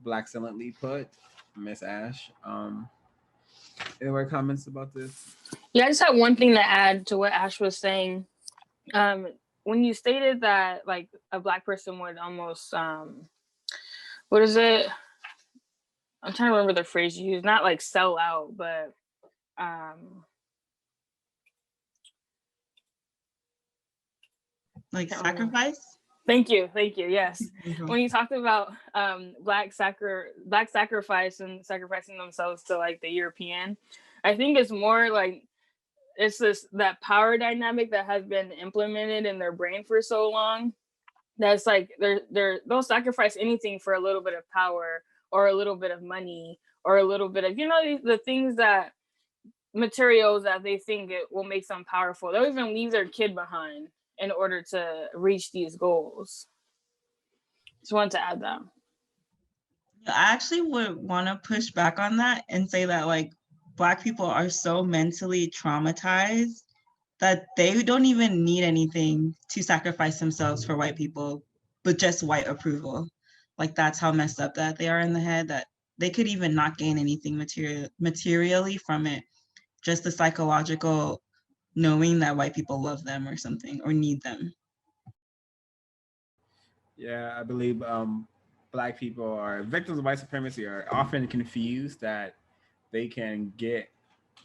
black excellently put, Miss Ash. Any more comments about this? Yeah, I just have one thing to add to what Ash was saying. When you stated that like a Black person would almost what is it? I'm trying to remember the phrase you used. Not like sell out, but like sacrifice. Thank you. Yes, when you talked about black sacrifice and sacrificing themselves to like the European, I think it's more like it's that power dynamic that has been implemented in their brain for so long. That's like they'll sacrifice anything for a little bit of power or a little bit of money or a little bit of the things that materials that they think it will make them powerful. They'll even leave their kid behind in order to reach these goals. Just wanted to add that. I actually would want to push back on that and say that like Black people are so mentally traumatized that they don't even need anything to sacrifice themselves for white people, but just white approval. Like that's how messed up that they are in the head, that they could even not gain anything materially from it. Just the psychological knowing that white people love them or something, or need them. Yeah, I believe black people are victims of white supremacy are often confused that they can get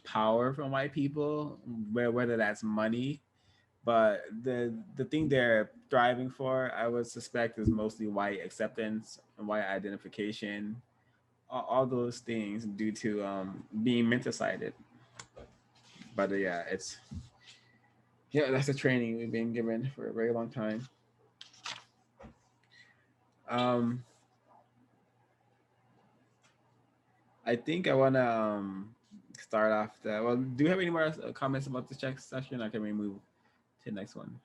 power from white people, whether that's money. But the thing they're striving for, I would suspect, is mostly white acceptance and white identification, all those things due to being mental-sided. But yeah, that's a training we've been given for a very long time. Um, I think I want to start off that. Well, do you have any more comments about this check session? Or can we move to the next one?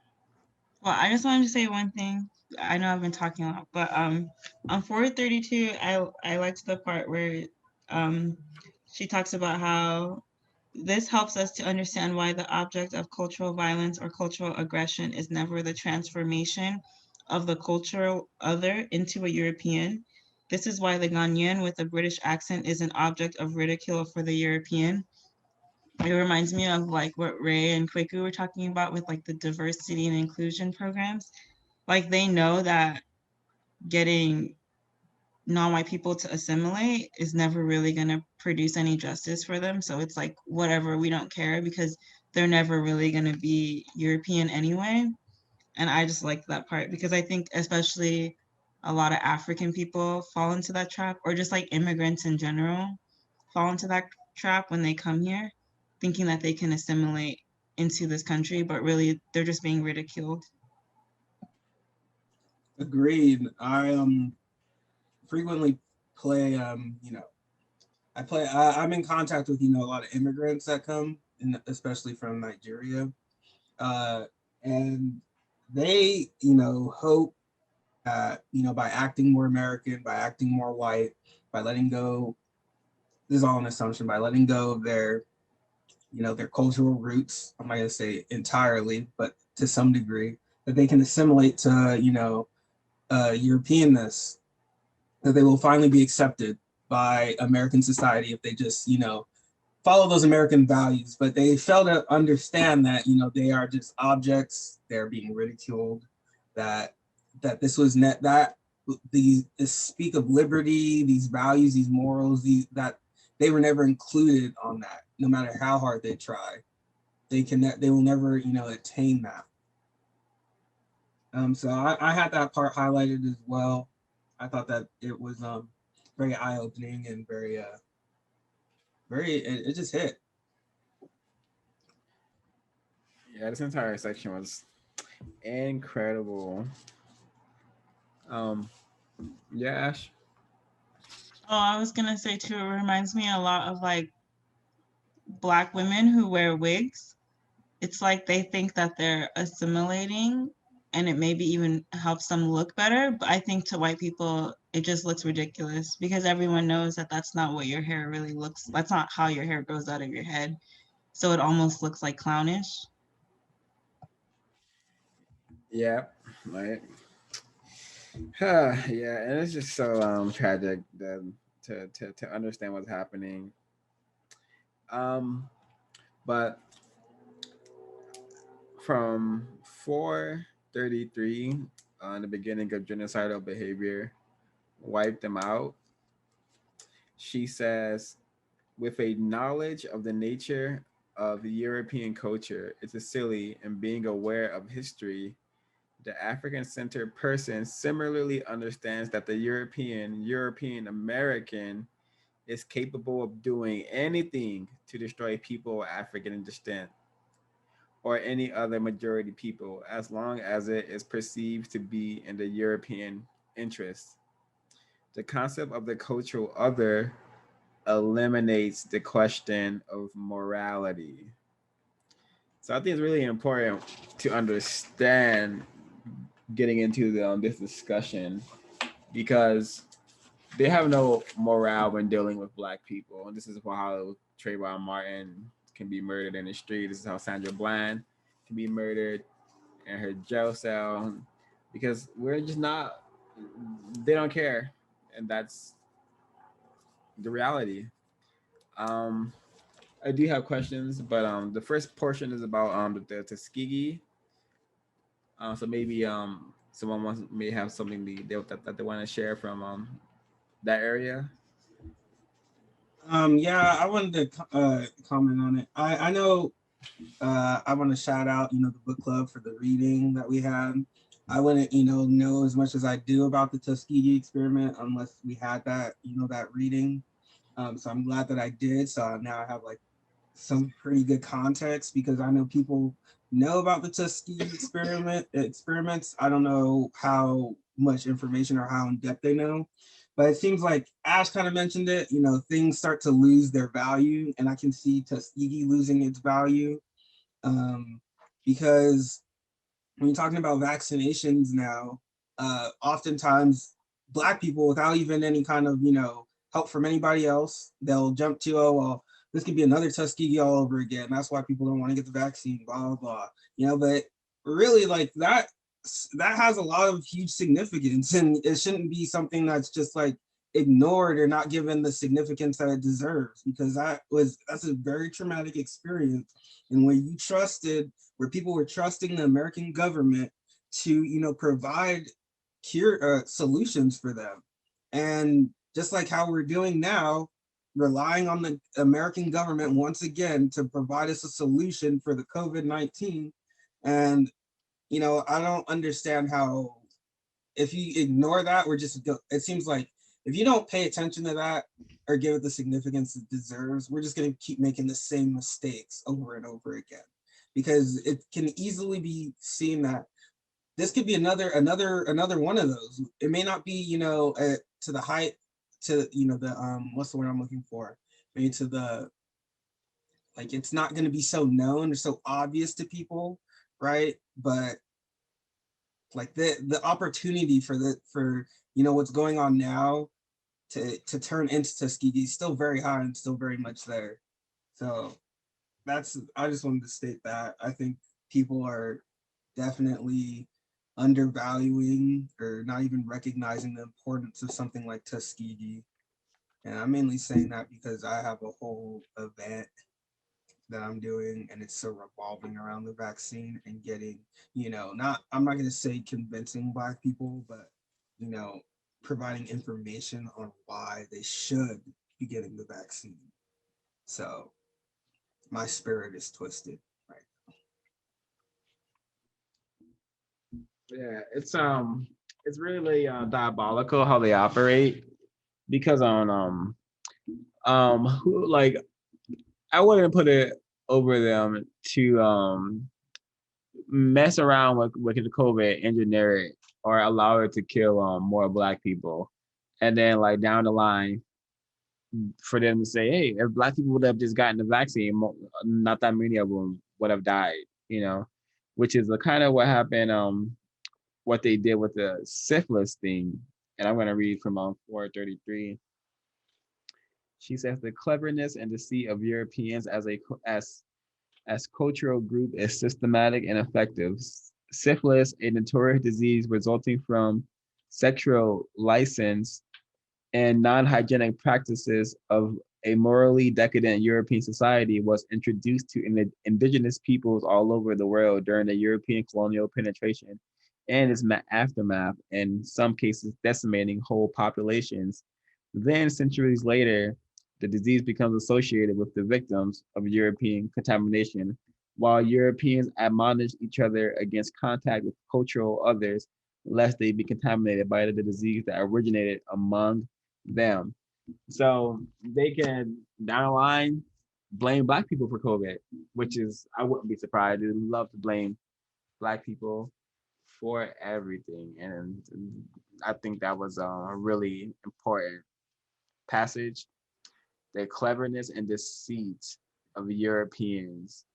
Well, I just wanted to say one thing. I know I've been talking a lot, but on 432, I liked the part where she talks about how this helps us to understand why the object of cultural violence or cultural aggression is never the transformation of the cultural other into a European. This is why the Ghanaian with a British accent is an object of ridicule for the European. It reminds me of like what Ray and Kweku were talking about with like the diversity and inclusion programs. Like they know that getting non-white people to assimilate is never really going to produce any justice for them. So it's like, whatever, we don't care, because they're never really going to be European anyway. And I just like that part, because I think especially a lot of African people fall into that trap, or just like immigrants in general fall into that trap when they come here, thinking that they can assimilate into this country, but really they're just being ridiculed. Agreed. I frequently play I'm in contact with a lot of immigrants that come, especially from Nigeria, uh, and they hope that by acting more American, by acting more white, by letting go. This is all an assumption. By letting go of their cultural roots, I'm not gonna say entirely, but to some degree, that they can assimilate to Europeanness, that they will finally be accepted by American society if they just follow those American values. But they fail to understand that they are just objects. They're being ridiculed. That this was net that these speak of liberty, these values, these morals, that they were never included on that. No matter how hard they try, they will never attain that. So I had that part highlighted as well. I thought that it was very eye-opening and it just hit. Yeah, this entire section was incredible. Um, yeah, Ash. Oh, I was gonna say too, it reminds me a lot of like Black women who wear wigs. It's like they think that they're assimilating and it maybe even helps them look better. But I think to white people, it just looks ridiculous because everyone knows that that's not what your hair really looks. That's not how your hair grows out of your head. So it almost looks like clownish. Yeah, right. Yeah, and it's just so tragic that to understand what's happening. Um, but from 433 on the beginning of genocidal behavior, wipe them out. She says, with a knowledge of the nature of European culture, it's a silly and being aware of history. The African-centered person similarly understands that the European American is capable of doing anything to destroy people of African descent or any other majority people as long as it is perceived to be in the European interest. The concept of the cultural other eliminates the question of morality. So I think it's really important to understand getting into this discussion because they have no morale when dealing with black people. And this is how Trayvon Martin can be murdered in the street. This is how Sandra Bland can be murdered in her jail cell because we're just not, they don't care. And that's the reality. Um, I do have questions, but the first portion is about the Tuskegee. So maybe someone may have something that they want to share from that area. Yeah, I wanted to comment on it. I know I want to shout out the book club for the reading that we had. I wouldn't know as much as I do about the Tuskegee experiment unless we had that that reading. So I'm glad that I did. So now I have like some pretty good context because I know people know about the Tuskegee experiments. I don't know how much information or how in depth they know, but it seems like Ash kind of mentioned it. Things start to lose their value, and I can see Tuskegee losing its value because when you're talking about vaccinations now, oftentimes Black people, without even any kind of help from anybody else, they'll jump to, oh well, this could be another Tuskegee all over again. That's why people don't want to get the vaccine, blah blah blah. But really, like that has a lot of huge significance, and it shouldn't be something that's just like ignored or not given the significance that it deserves, because that's a very traumatic experience, and where people were trusting the American government to provide solutions for them, and just like how we're doing now, relying on the American government once again to provide us a solution for the COVID-19. And I don't understand how if you ignore that, it seems like if you don't pay attention to that or give it the significance it deserves, we're just going to keep making the same mistakes over and over again, because it can easily be seen that this could be another one of those. It may not be, to the height, to, the, what's the word I'm looking for? Maybe to the, like, it's not going to be so known or so obvious to people, right? But like the opportunity for what's going on now to turn into Tuskegee is still very high and still very much there. So I just wanted to state that I think people are definitely undervaluing or not even recognizing the importance of something like Tuskegee. And I'm mainly saying that because I have a whole event that I'm doing, and it's so revolving around the vaccine and getting, I'm not going to say convincing Black people, but, providing information on why they should be getting the vaccine. So my spirit is twisted right now. Yeah, it's really diabolical how they operate, because like, I wouldn't put it over them to mess around with the COVID, engineer it, or allow it to kill more Black people, and then like down the line for them to say, hey, if Black people would have just gotten the vaccine, not that many of them would have died, which is the kind of what happened, what they did with the syphilis thing. And I'm going to read from 433. She says the cleverness and deceit of Europeans as cultural group is systematic and effective. Syphilis, a notorious disease resulting from sexual license and non-hygienic practices of a morally decadent European society, was introduced to indigenous peoples all over the world during the European colonial penetration and its aftermath, in some cases decimating whole populations. Then, centuries later, the disease becomes associated with the victims of European contamination, while Europeans admonish each other against contact with cultural others, lest they be contaminated by the disease that originated among them. So they can, down the line, blame Black people for COVID, which is, I wouldn't be surprised. They love to blame Black people for everything. And I think that was a really important passage. The cleverness and deceit of the Europeans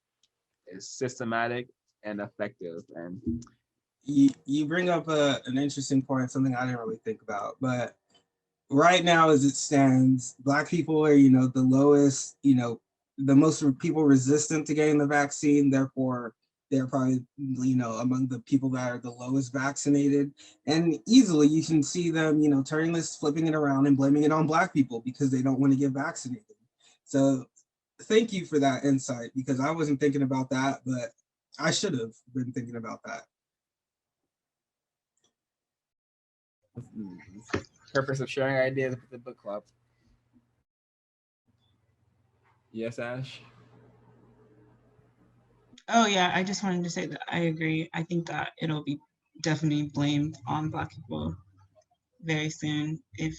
is systematic and effective. And you bring up an interesting point, something I didn't really think about, but right now, as it stands, Black people are, the lowest, the most people resistant to getting the vaccine. Therefore, they're probably, among the people that are the lowest vaccinated. And easily you can see them, turning this, flipping it around and blaming it on Black people because they don't want to get vaccinated. So thank you for that insight, because I wasn't thinking about that, but I should have been thinking about that. Purpose of sharing ideas with the book club. Yes, Ash? Oh yeah, I just wanted to say that I agree. I think that it'll be definitely blamed on Black people very soon if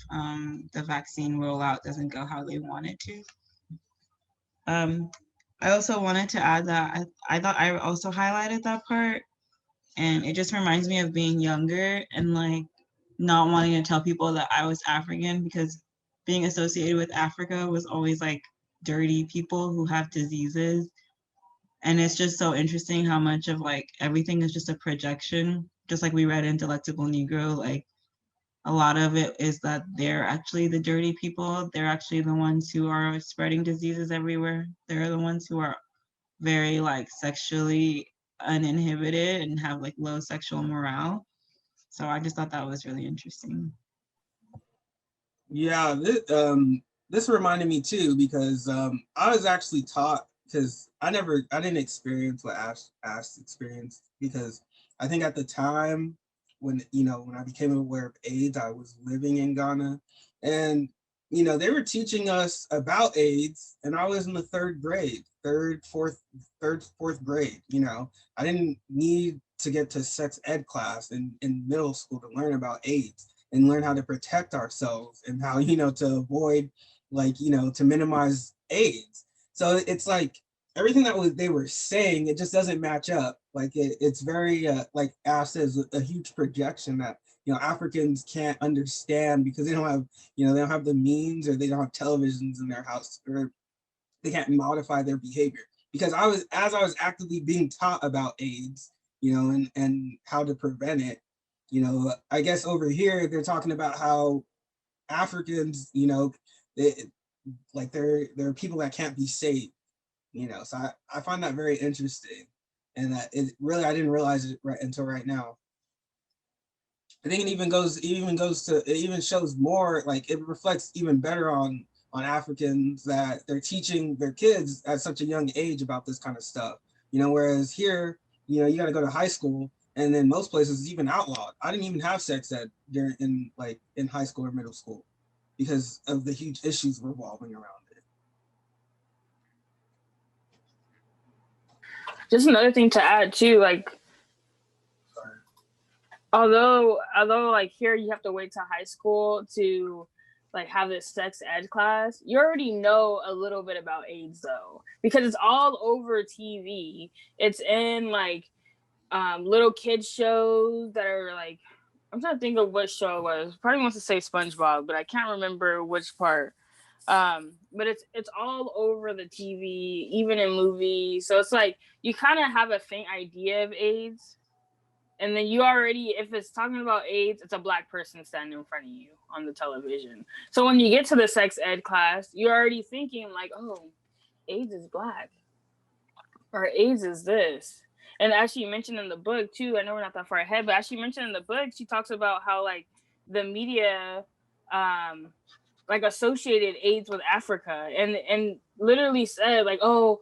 the vaccine rollout doesn't go how they want it to. I also wanted to add that I thought I also highlighted that part, and it just reminds me of being younger and like not wanting to tell people that I was African, because being associated with Africa was always like dirty people who have diseases. And it's just so interesting how much of like everything is just a projection. Just like we read in Delectable Negro, like a lot of it is that they're actually the dirty people. They're actually the ones who are spreading diseases everywhere. They're the ones who are very like sexually uninhibited and have like low sexual morale. So I just thought that was really interesting. Yeah, this reminded me too, because I was actually taught, because I didn't experience what Ash experienced, because I think at the time when I became aware of AIDS, I was living in Ghana, and they were teaching us about AIDS, and I was in the fourth grade. I didn't need to get to sex ed class in middle school to learn about AIDS and learn how to protect ourselves and how, to avoid, like, to minimize AIDS. So it's like everything that they were saying, it just doesn't match up. Like it's very, like Ash says, a huge projection that, Africans can't understand because they don't have, they don't have the means, or they don't have televisions in their house, or they can't modify their behavior. Because as I was actively being taught about AIDS, and how to prevent it, I guess over here they're talking about how Africans, they, like they're people that can't be saved, So I find that very interesting, and that it really, I didn't realize it right until right now. I think it even shows more, like it reflects even better on Africans, that they're teaching their kids at such a young age about this kind of stuff. Whereas here, you got to go to high school, and then most places it's even outlawed. I didn't even have sex ed in high school or middle school because of the huge issues revolving around it. Just another thing to add too, like, although like here you have to wait to high school to like have this sex ed class, you already know a little bit about AIDS though, because it's all over TV. It's in like little kids shows that are like, I'm trying to think of what show it was. Probably wants to say SpongeBob, but I can't remember which part. But it's all over the TV, even in movies. So it's like you kind of have a faint idea of AIDS. And then you already, if it's talking about AIDS, it's a black person standing in front of you on the television. So when you get to the sex ed class, you're already thinking like, oh, AIDS is black. Or AIDS is this. And as she mentioned in the book too, I know we're not that far ahead, but as she mentioned in the book, she talks about how like the media like associated AIDS with Africa and literally said like, oh,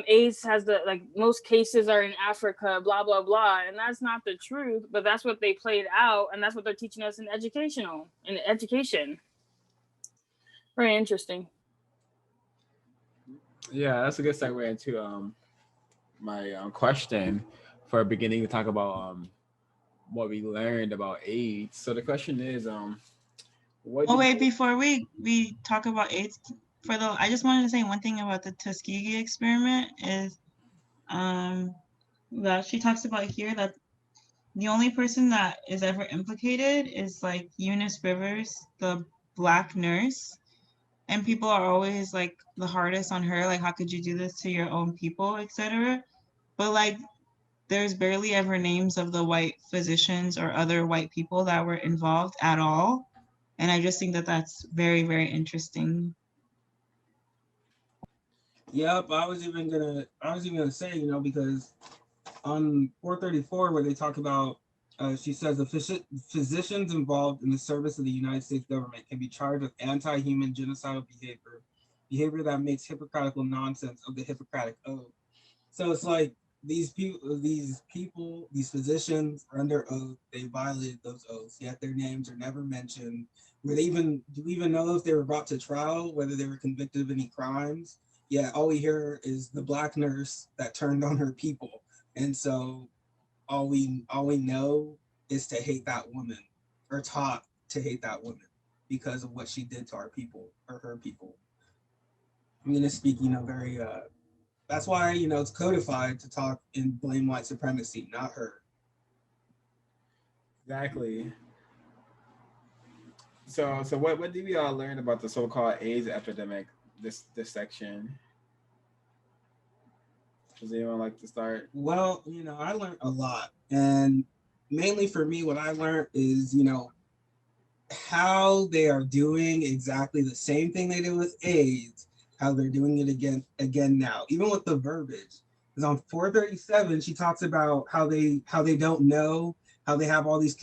AIDS has the like most cases are in Africa, blah blah blah, and that's not the truth. But that's what they played out, and that's what they're teaching us in education. Very interesting. Yeah, that's a good segue into my question for beginning to talk about what we learned about AIDS. So the question is what? Oh wait, before we talk about AIDS, I just wanted to say one thing about the Tuskegee experiment is that she talks about here that the only person that is ever implicated is like Eunice Rivers, the black nurse. And people are always like the hardest on her, like, how could you do this to your own people, etc. But like, there's barely ever names of the white physicians or other white people that were involved at all. And I just think that that's very, very interesting. Yep, I was even gonna say, because on 434, where they talk about, she says the physicians involved in the service of the United States government can be charged with anti-human genocidal behavior that makes hypocritical nonsense of the Hippocratic Oath. So it's like these physicians are under oath. They violated those oaths, yet their names are never mentioned. Do we even know if they were brought to trial, whether they were convicted of any crimes? Yeah, all we hear is the black nurse that turned on her people. And so all we know is to hate that woman, or taught to hate that woman because of what she did to our people, or her people. I'm gonna speak, very that's why, it's codified to talk and blame white supremacy, not her. Exactly. So what did we all learn about the so-called AIDS epidemic this section? Does anyone like to start? Well, I learned a lot, and mainly for me, what I learned is, how they are doing exactly the same thing they did with AIDS, how they're doing it again now, even with the verbiage. Because on 437, she talks about how they don't know, how they have all these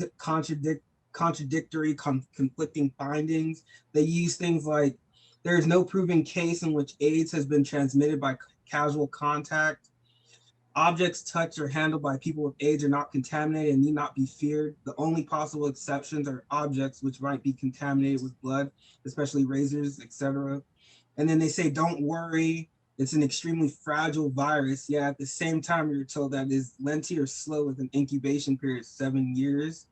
contradictory, conflicting findings. They use things like, there is no proven case in which AIDS has been transmitted by casual contact. Objects touched or handled by people with AIDS are not contaminated and need not be feared. The only possible exceptions are objects which might be contaminated with blood, especially razors, etc. And then they say, don't worry, It's an extremely fragile virus. Yeah, at the same time, you're told that it is lengthy or slow with an incubation period of 7 years.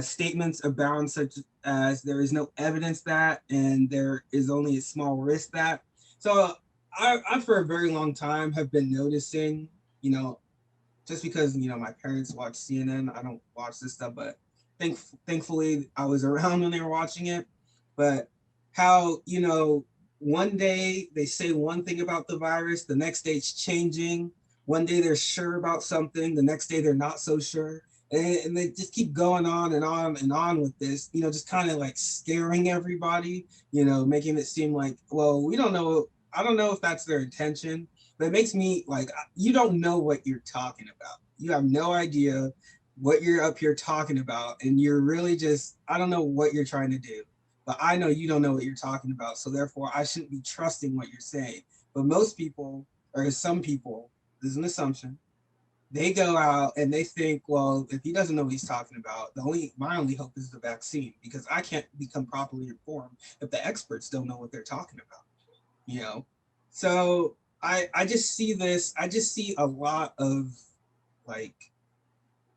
Statements abound such as there is no evidence that, and there is only a small risk that. So I for a very long time have been noticing, just because, my parents watch CNN, I don't watch this stuff, but thankfully I was around when they were watching it. But how, one day they say one thing about the virus, the next day it's changing. One day they're sure about something, the next day they're not so sure. And they just keep going on and on and on with this, just kind of like scaring everybody, making it seem like, well, we don't know. I don't know if that's their intention, but it makes me like, you don't know what you're talking about. You have no idea what you're up here talking about. And you're really just, I don't know what you're trying to do, but I know you don't know what you're talking about. So therefore I shouldn't be trusting what you're saying. But most people, or some people, this is an assumption, they go out and they think, well, if he doesn't know what he's talking about, my only hope is the vaccine, because I can't become properly informed if the experts don't know what they're talking about, So I just see this, I just see a lot of like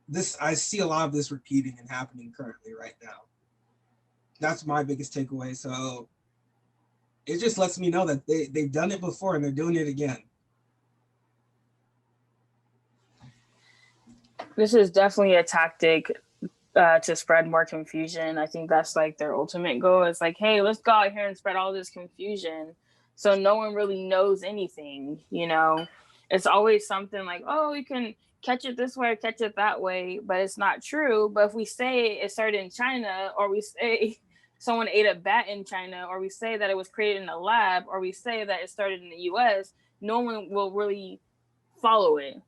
this, I see a lot of this repeating and happening currently right now. That's my biggest takeaway. So it just lets me know that they've done it before and they're doing it again. This is definitely a tactic to spread more confusion. I think that's like their ultimate goal. It's like, hey, let's go out here and spread all this confusion so no one really knows anything, It's always something like, oh, you can catch it this way or catch it that way, but it's not true. But if we say it started in China, or we say someone ate a bat in China, or we say that it was created in a lab, or we say that it started in the US, no one will really follow it.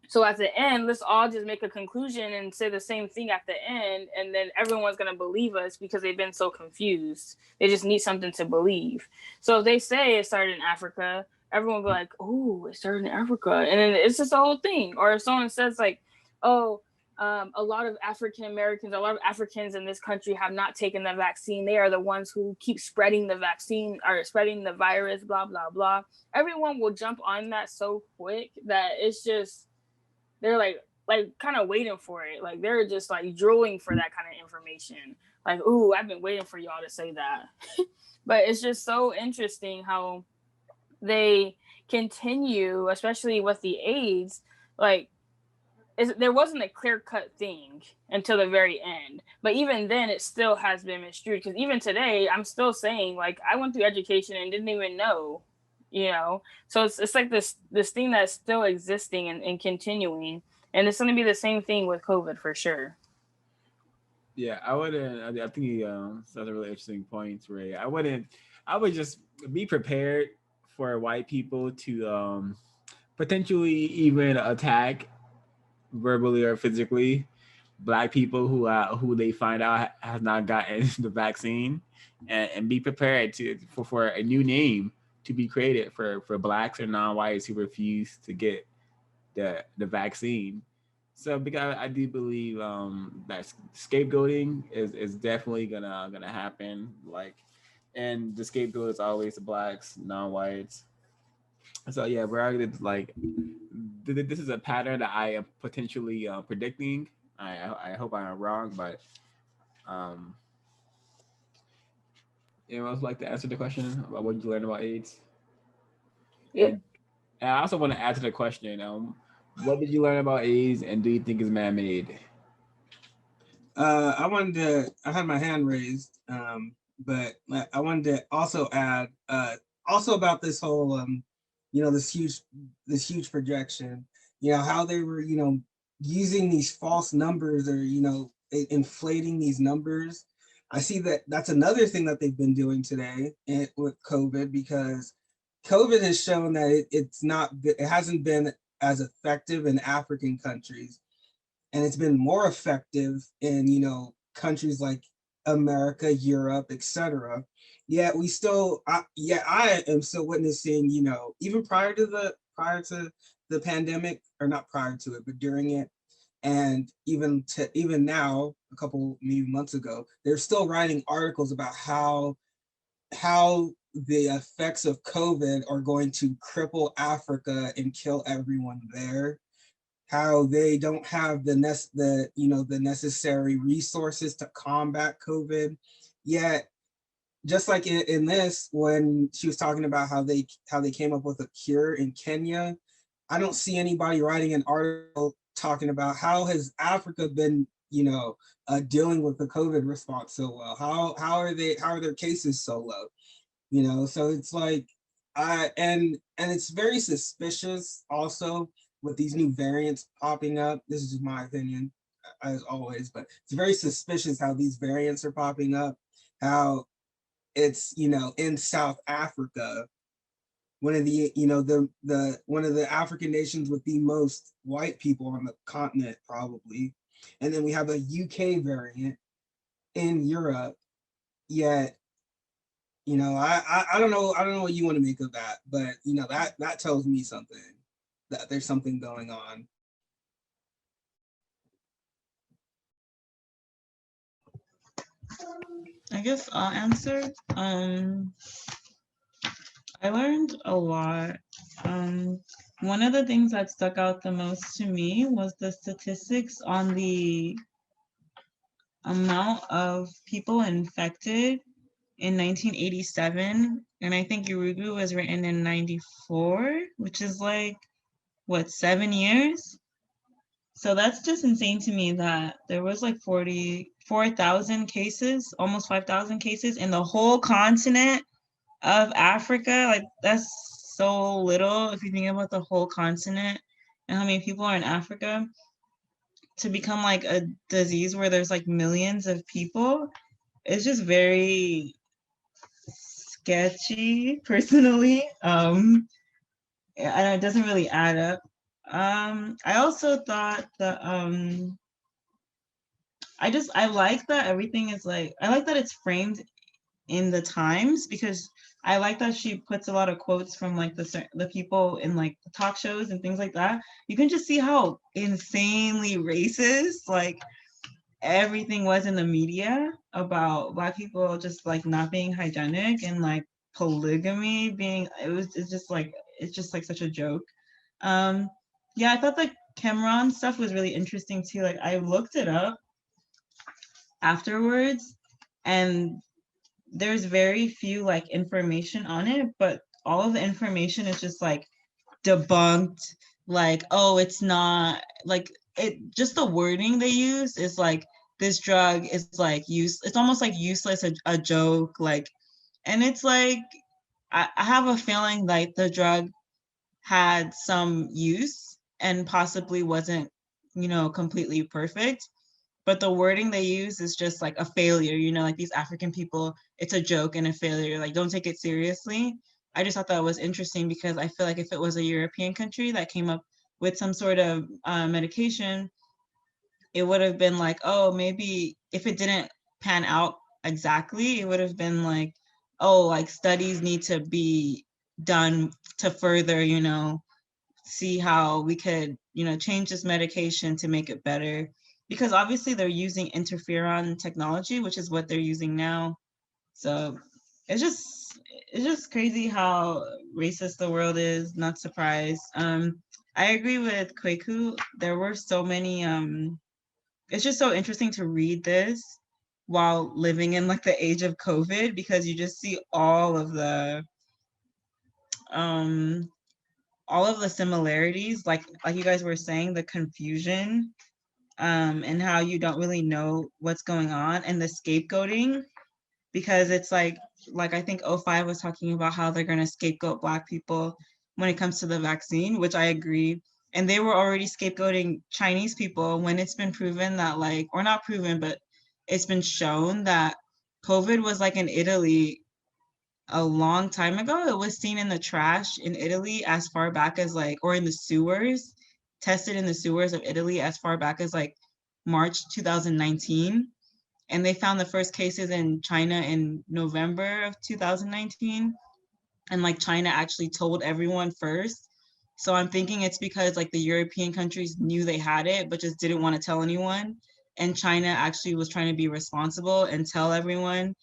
So at the end, let's all just make a conclusion and say the same thing at the end, and then everyone's going to believe us because they've been so confused. They just need something to believe. So if they say it started in Africa, everyone will be like, oh, it started in Africa. And then it's just the whole thing. Or if someone says like, oh, a lot of African Americans, a lot of Africans in this country have not taken the vaccine. They are the ones who keep spreading the vaccine or spreading the virus, blah, blah, blah. Everyone will jump on that so quick that it's just, they're like kind of waiting for it. Like they're just like drooling for that kind of information. Like, ooh, I've been waiting for y'all to say that. But it's just so interesting how they continue, especially with the AIDS, like there wasn't a clear-cut thing until the very end. But even then, it still has been misconstrued. Because even today, I'm still saying, like, I went through education and didn't even know, So it's like this thing that's still existing and continuing. And it's going to be the same thing with COVID for sure. Yeah, I wouldn't. I think that's a really interesting point, Ray. I would just be prepared for white people to potentially even attack verbally or physically Black people who they find out has not gotten the vaccine, and be prepared for a new name to be created for Blacks or non-whites who refuse to get the vaccine. So because I do believe that scapegoating is definitely gonna happen. Like, and the scapegoat is always the Blacks, non-whites. So yeah, we're like, this is a pattern that I am potentially predicting. I hope I'm wrong, but anyone else like to answer the question about what did you learn about AIDS? Yeah. And I also want to add to the question, what did you learn about AIDS, and do you think it's man-made? I had my hand raised, but I wanted to also add, also about this whole, this huge projection, how they were, using these false numbers, or, inflating these numbers. I see that that's another thing that they've been doing today with COVID, because COVID has shown that it hasn't been as effective in African countries, and it's been more effective in countries like America, Europe, etc. Yet we still, I am still witnessing, even prior to the pandemic, or not prior to it, but during it, and even now, a couple maybe months ago, they're still writing articles about how how the effects of COVID are going to cripple Africa and kill everyone there. How they don't have the necessary resources to combat COVID. Yet, just like in this, when she was talking about how they came up with a cure in Kenya, I don't see anybody writing an article talking about how has Africa been, dealing with the COVID response so well. How are their cases so low? So it's like, and it's very suspicious also with these new variants popping up. This is just my opinion, as always, but it's very suspicious how these variants are popping up. How it's in South Africa, one of the one of the African nations with the most white people on the continent, probably, and then we have a UK variant in Europe. Yet, I don't know what you want to make of that, but that tells me something, that there's something going on. I guess I'll answer. I learned a lot. One of the things that stuck out the most to me was the statistics on the amount of people infected in 1987. And I think Yurugu was written in 94, which is like, what, 7 years? So that's just insane to me that there was like 44,000 cases, almost 5,000 cases in the whole continent of Africa. Like, that's so little if you think about the whole continent and how many people are in Africa. To become like a disease where there's like millions of people, it's just very sketchy, personally. And it doesn't really add up. I also thought that I like that everything is like, I like that it's framed in the times, because I like that she puts a lot of quotes from like the people in like the talk shows and things like that. You can just see how insanely racist like everything was in the media about Black people just like not being hygienic, and like polygamy being, it's just like such a joke. Yeah, I thought the Cameron stuff was really interesting too. Like, I looked it up afterwards, and there's very few like information on it, but all of the information is just like debunked. Like, oh, it's not like it. Just the wording they use is like, this drug is like it's almost like useless, a joke, like, and it's like I have a feeling like the drug had some use and possibly wasn't, completely perfect. But the wording they use is just like a failure, like these African people, it's a joke and a failure. Like, don't take it seriously. I just thought that was interesting, because I feel like if it was a European country that came up with some sort of medication, it would have been like, oh, maybe if it didn't pan out exactly, it would have been like, oh, like studies need to be done to further, see how we could, change this medication to make it better. Because obviously they're using interferon technology, which is what they're using now. So it's just crazy how racist the world is. Not surprised. I agree with Kweku. There were so many. It's just so interesting to read this while living in like the age of COVID, because you just see all of the similarities, like you guys were saying, the confusion, and how you don't really know what's going on, and the scapegoating, because it's like I think O5 was talking about how they're going to scapegoat Black people when it comes to the vaccine, which I agree. And they were already scapegoating Chinese people when it's been proven that, like, or not proven, but it's been shown that COVID was like in Italy a long time ago. It was seen in the trash in Italy as far back as like, or in the sewers, tested in the sewers of Italy as far back as like March 2019. And they found the first cases in China in November of 2019. And like China actually told everyone first. So I'm thinking it's because like the European countries knew they had it, but just didn't want to tell anyone. And China actually was trying to be responsible and tell everyone.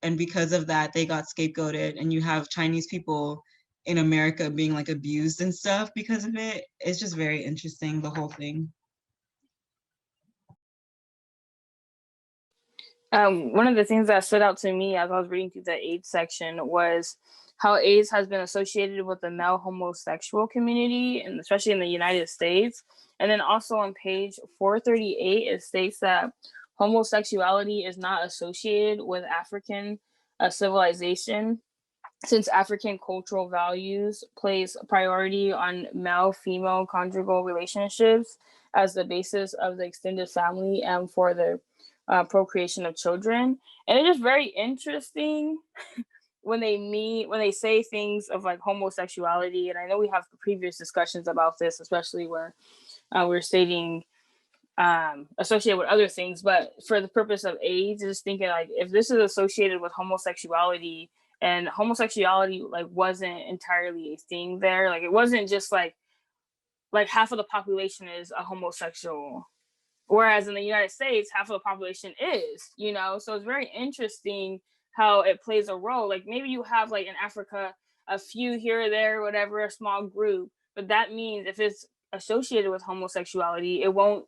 and because of that they got scapegoated, and you have Chinese people in America being like abused and stuff because of it. It's just very interesting, the whole thing. One of the things that stood out to me as I was reading through the AIDS section was how AIDS has been associated with the male homosexual community, and especially in the United States. And then also on page 438, it states that homosexuality is not associated with African civilization, since African cultural values place priority on male-female conjugal relationships as the basis of the extended family and for the procreation of children. And it's just very interesting when they say things of like homosexuality. And I know we have previous discussions about this, especially where we're stating associated with other things, but for the purpose of AIDS, just thinking like if this is associated with homosexuality, and homosexuality like wasn't entirely a thing there, like it wasn't just like half of the population is a homosexual, whereas in the United States half of the population is, you know. So it's very interesting how it plays a role. Like maybe you have like in Africa a few here or there, whatever, a small group, but that means if it's associated with homosexuality,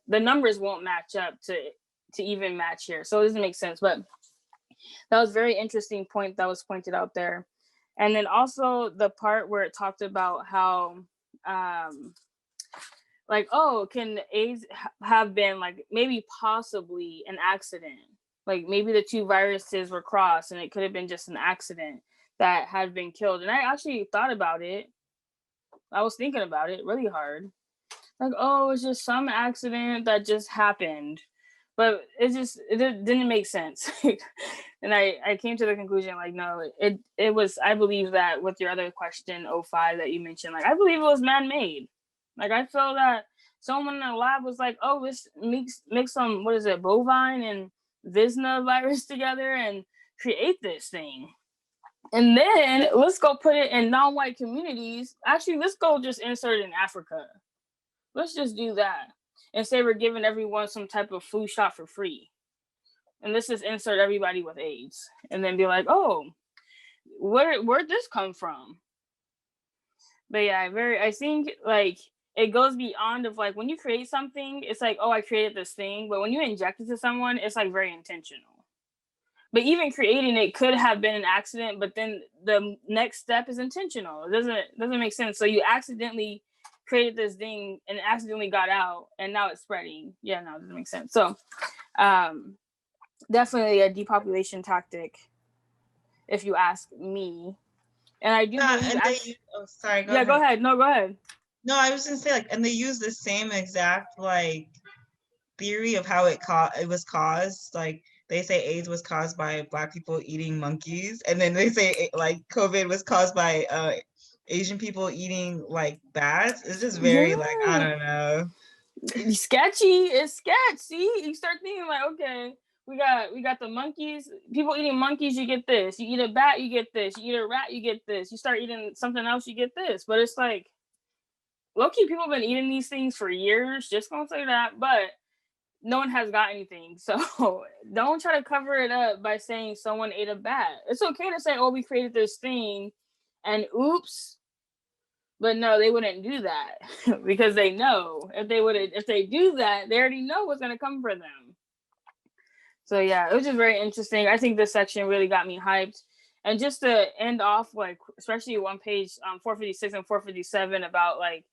the numbers won't match up to even match here. So it doesn't make sense. But that was a very interesting point that was pointed out there. And then also the part where it talked about how like, oh, can AIDS have been like maybe possibly an accident? Like maybe the two viruses were crossed and it could have been just an accident that had been killed. And I actually thought about it. I was thinking about it really hard. Like, oh, it's just some accident that just happened. But it didn't make sense. And I came to the conclusion, like, no, it was, I believe that with your other question, 05, that you mentioned, like, I believe it was man-made. Like, I feel that someone in the lab was like, oh, let's mix some, what is it, bovine and Visna virus together and create this thing. And then let's go put it in non-white communities. Actually, let's go just insert it in Africa. Let's just do that. And say we're giving everyone some type of flu shot for free. And let's just insert everybody with AIDS. And then be like, oh, where'd this come from? But yeah, I think like it goes beyond of like when you create something, it's like, oh, I created this thing. But when you inject it to someone, it's like very intentional. But even creating it could have been an accident, but then the next step is intentional. It doesn't make sense. So you accidentally created this thing and it accidentally got out and now it's spreading. Yeah, no, it doesn't make sense. So definitely a depopulation tactic, if you ask me. And I do believe sorry, go ahead. No, go ahead. No, I was gonna say like, and they use the same exact like theory of how it was caused. Like they say AIDS was caused by Black people eating monkeys, and then they say like COVID was caused by Asian people eating like bats. It's just very like, I don't know. Sketchy. It's sketch. See, you start thinking like, okay, we got the monkeys. People eating monkeys, you get this. You eat a bat, you get this. You eat a rat, you get this. You start eating something else, you get this. But it's like, low-key, people have been eating these things for years. Just gonna say that, but no one has got anything. So don't try to cover it up by saying someone ate a bat. It's okay to say, oh, we created this thing and oops. But no, they wouldn't do that because they know if they do that, they already know what's going to come for them. So yeah, it was just very interesting. I think this section really got me hyped. And just to end off, like, especially one page 456 and 457 about like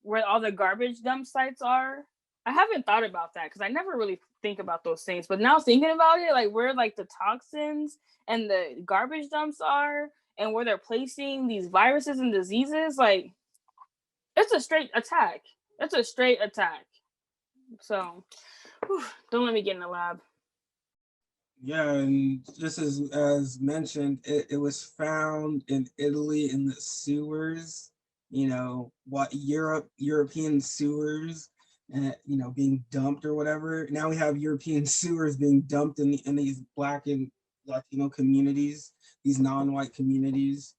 where all the garbage dump sites are. I haven't thought about that because I never really think about those things. But now thinking about it, like where like the toxins and the garbage dumps are and where they're placing these viruses and diseases, like it's a straight attack. It's a straight attack. So don't let me get in the lab. Yeah, and just as mentioned, it was found in Italy in the sewers, you know, what European sewers, and you know, being dumped or whatever. Now we have European sewers being dumped in these Black and Latino communities, these non-white communities.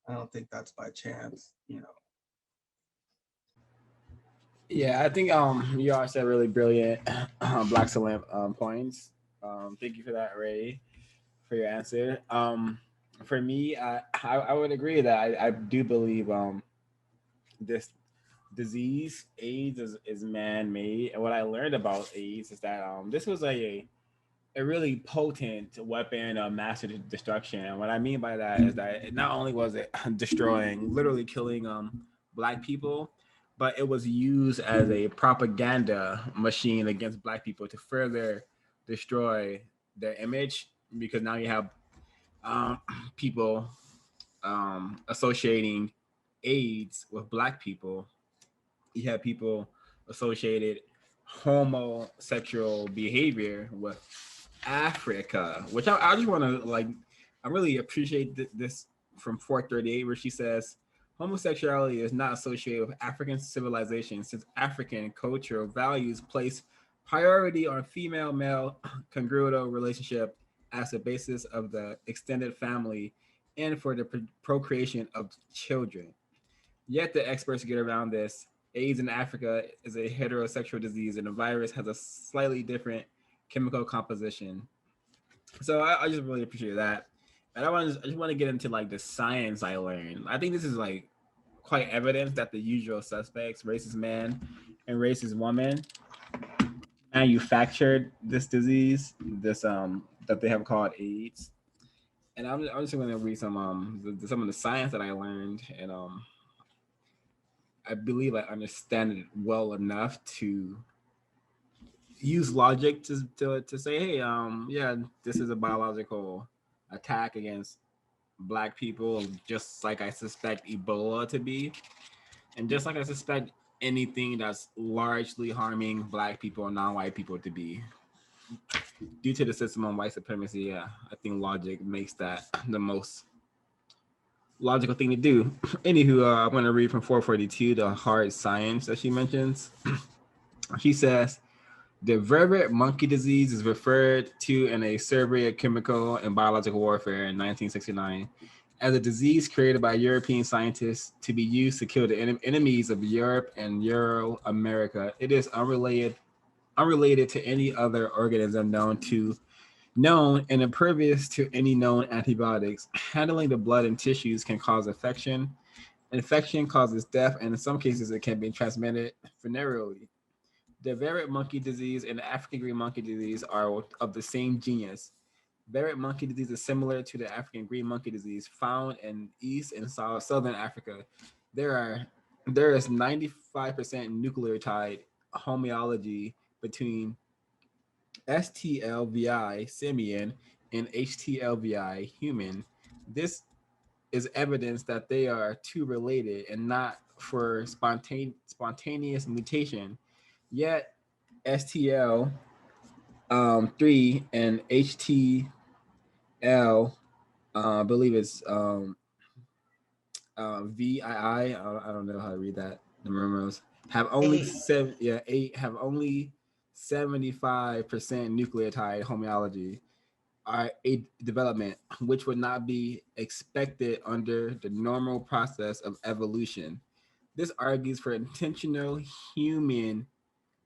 I don't think that's by chance, you know. Yeah, I think you all said really brilliant Black Salam points. Thank you for that, Ray. for your answer. For me, I would agree that I do believe this disease AIDS is man-made, and what I learned about AIDS is that this was a really potent weapon of mass destruction. And what I mean by that is that it not only was it destroying, literally killing black people, but it was used as a propaganda machine against black people to further destroy their image, because now you have um, people associating AIDS with black people. You have people associated homosexual behavior with Africa, which I just want to like. I really appreciate this from 438, where she says homosexuality is not associated with African civilization, since African cultural values place priority on female-male congruent relationship as the basis of the extended family and for the procreation of children. Yet the experts get around this. AIDS in Africa is a heterosexual disease, and the virus has a slightly different chemical composition. So I just really appreciate that. And I just want to get into like the science I learned. I think this is like quite evidence that the usual suspects, racist man and racist woman, manufactured this disease, this that they have called AIDS. And I'm just going to read some of the science that I learned, and I believe I understand it well enough to use logic to say, hey, yeah, this is a biological attack against black people, just like I suspect Ebola to be, and just like I suspect anything that's largely harming black people and non-white people to be. Due to the system on white supremacy, yeah, I think logic makes that the most logical thing to do. Anywho, I'm going to read from 442, the hard science that she mentions. She says, the vervet monkey disease is referred to in a survey of chemical and biological warfare in 1969 as a disease created by European scientists to be used to kill the enemies of Europe and Euro America. It is unrelated to any other organism known and impervious to any known antibiotics. Handling the blood and tissues can cause infection. Infection causes death, and in some cases, it can be transmitted venereally. The Vervet monkey disease and the African green monkey disease are of the same genus. Vervet monkey disease is similar to the African green monkey disease found in East and Southern Africa. There is 95% nucleotide homology between STLVI simian and HTLVI human. This is evidence that they are two related and not for spontaneous mutation. Yet STL 3 and HTL, I believe it's VII. I don't know how to read that. The numerals have only eight have only 75% nucleotide homology, are a development which would not be expected under the normal process of evolution. This argues for intentional human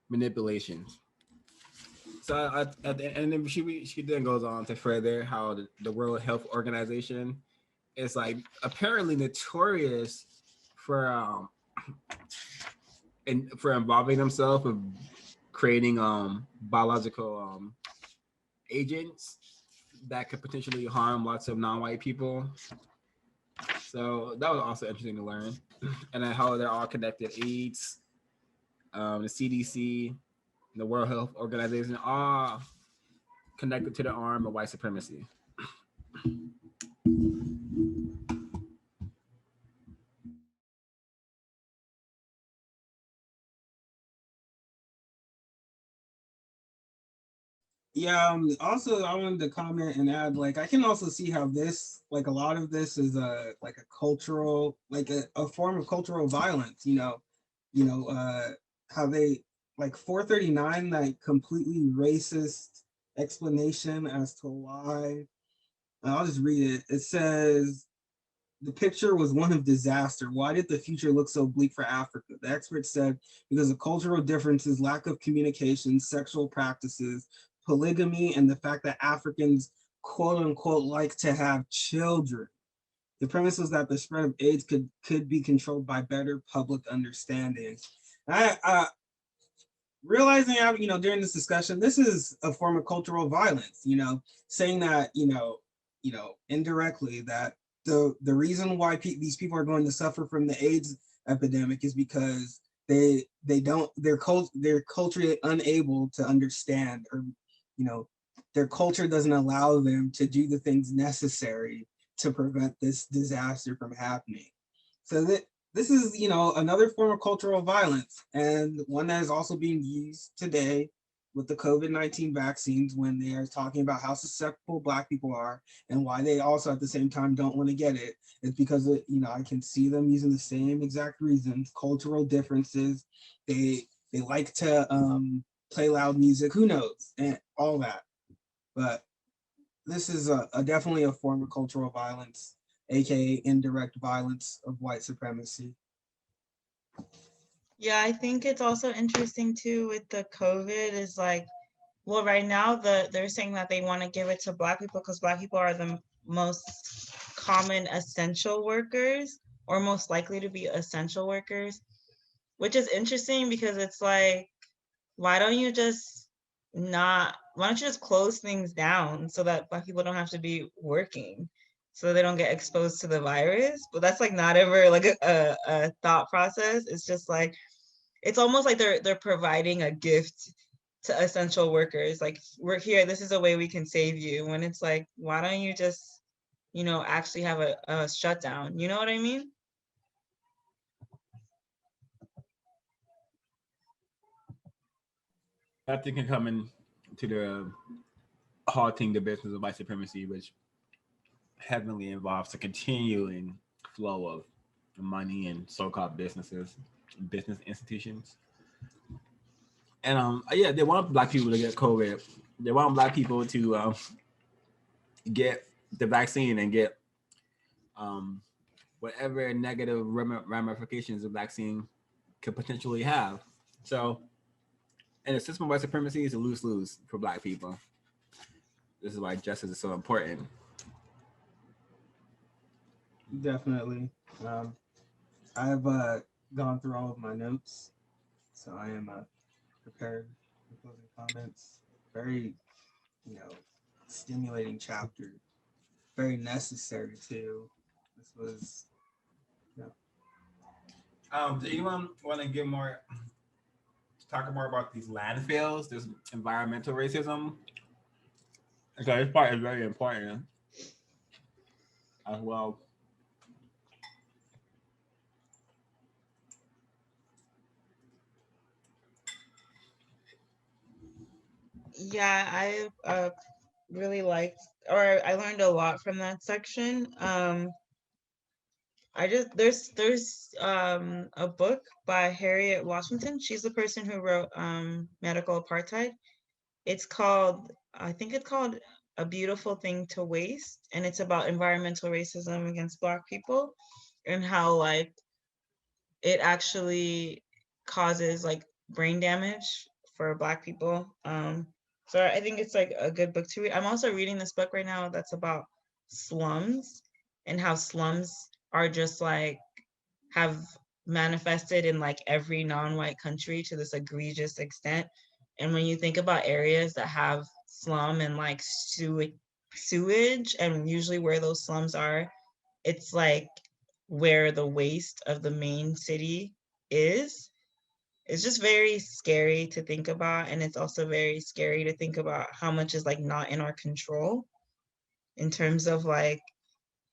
manipulation. So and then she then goes on to further how the World Health Organization is like apparently notorious for and for involving themselves with creating biological agents that could potentially harm lots of non-white people. So that was also interesting to learn, and then how they're all connected. AIDS, the CDC, the World Health Organization, all connected to the arm of white supremacy. Yeah, also I wanted to comment and add, like, I can also see how this, like, a lot of this is a like a cultural, like a form of cultural violence, how they, like, 439, like, completely racist explanation as to why. I'll just read it. It says, the picture was one of disaster. Why did the future look so bleak for Africa? The experts said because of cultural differences, lack of communication, sexual practices, polygamy, and the fact that Africans quote unquote like to have children. The premise was that the spread of AIDS could be controlled by better public understanding. I realizing, during this discussion, this is a form of cultural violence. Saying that, indirectly, that the reason why these people are going to suffer from the AIDS epidemic is because they're culturally unable to understand, or their culture doesn't allow them to do the things necessary to prevent this disaster from happening. So this is, another form of cultural violence, and one that is also being used today with the COVID-19 vaccines, when they are talking about how susceptible Black people are and why they also at the same time don't want to get it. It's because I can see them using the same exact reasons: cultural differences. They like to play loud music, who knows, and all that. But this is definitely a form of cultural violence, aka indirect violence of white supremacy. Yeah, I think it's also interesting too with the COVID is like, well, right now they're saying that they want to give it to Black people because Black people are the most common essential workers, or most likely to be essential workers, which is interesting because it's like, why don't you just close things down so that Black people don't have to be working, so they don't get exposed to the virus? But that's like not ever like a thought process. It's just like, it's almost like they're providing a gift to essential workers. Like, we're here, this is a way we can save you. When it's like, why don't you just, actually have a shutdown? You know what I mean? I think can come in to the halting the business of white supremacy, which heavily involves the continuing flow of money and so-called business institutions. And yeah, they want Black people to get COVID. They want Black people to get the vaccine and get whatever negative ramifications the vaccine could potentially have. So, and the system of white supremacy is a lose-lose for Black people. This is why justice is so important. Definitely. I've gone through all of my notes, so I am prepared for closing comments. Very, stimulating chapter. Very necessary too. This was, Does anyone want to talk more about these landfills, this environmental racism? Okay, this part is very important as well. Yeah, I really liked, or I learned a lot from that section. I just there's a book by Harriet Washington. She's the person who wrote Medical Apartheid. I think it's called A Beautiful Thing to Waste, and it's about environmental racism against Black people, and how like it actually causes like brain damage for Black people. So I think it's like a good book to read. I'm also reading this book right now that's about slums, and how slums are just like have manifested in like every non-white country to this egregious extent. And when you think about areas that have slum and like sewage, and usually where those slums are, it's like where the waste of the main city is. It's just very scary to think about. And it's also very scary to think about how much is like not in our control, in terms of like,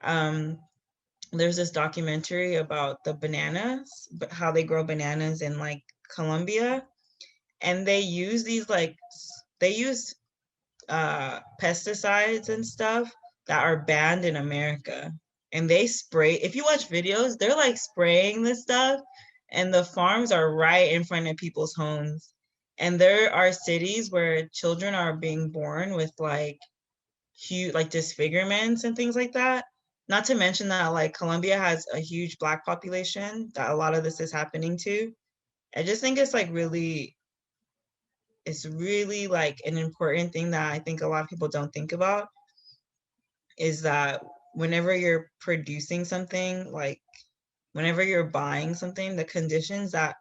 there's this documentary about the bananas, how they grow bananas in like Colombia. And they use pesticides and stuff that are banned in America. And they spray, if you watch videos, they're like spraying this stuff, and the farms are right in front of people's homes. And there are cities where children are being born with like huge like disfigurements and things like that. Not to mention that like Colombia has a huge Black population that a lot of this is happening to. I just think it's really like an important thing that I think a lot of people don't think about. is that whenever you're producing something, like whenever you're buying something, the conditions that,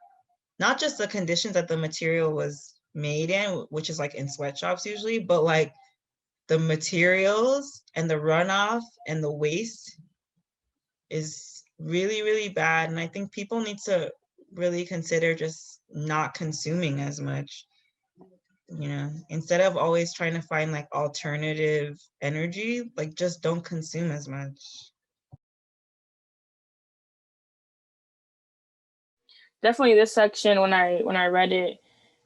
not just the conditions that the material was made in, which is like in sweatshops usually, but like the materials and the runoff and the waste is really, really bad. And I think people need to really consider just not consuming as much, you know, instead of always trying to find like alternative energy, like just don't consume as much. Definitely this section, when I read it,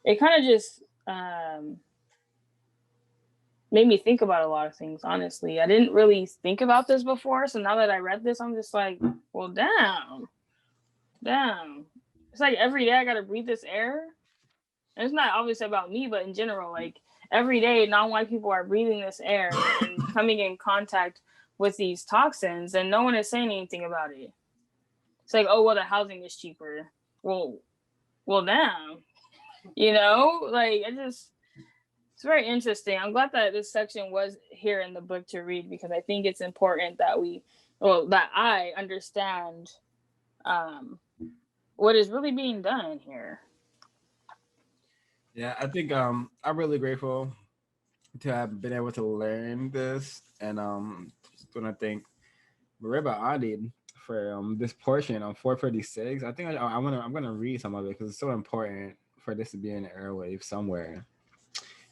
it kind of just made me think about a lot of things, honestly. I didn't really think about this before, so now that I read this, I'm just like, well, damn. It's like every day I gotta breathe this air. And it's not obviously about me, but in general, like every day non-white people are breathing this air and coming in contact with these toxins, and no one is saying anything about it. It's like, oh well, the housing is cheaper. Well, damn. You know, like it's very interesting. I'm glad that this section was here in the book to read, because I think it's important that that I understand what is really being done here. Yeah, I think I'm really grateful to have been able to learn this, and just want to thank Marimba Ani for this portion on 436. I think I'm gonna read some of it because it's so important for this to be in the airwave somewhere.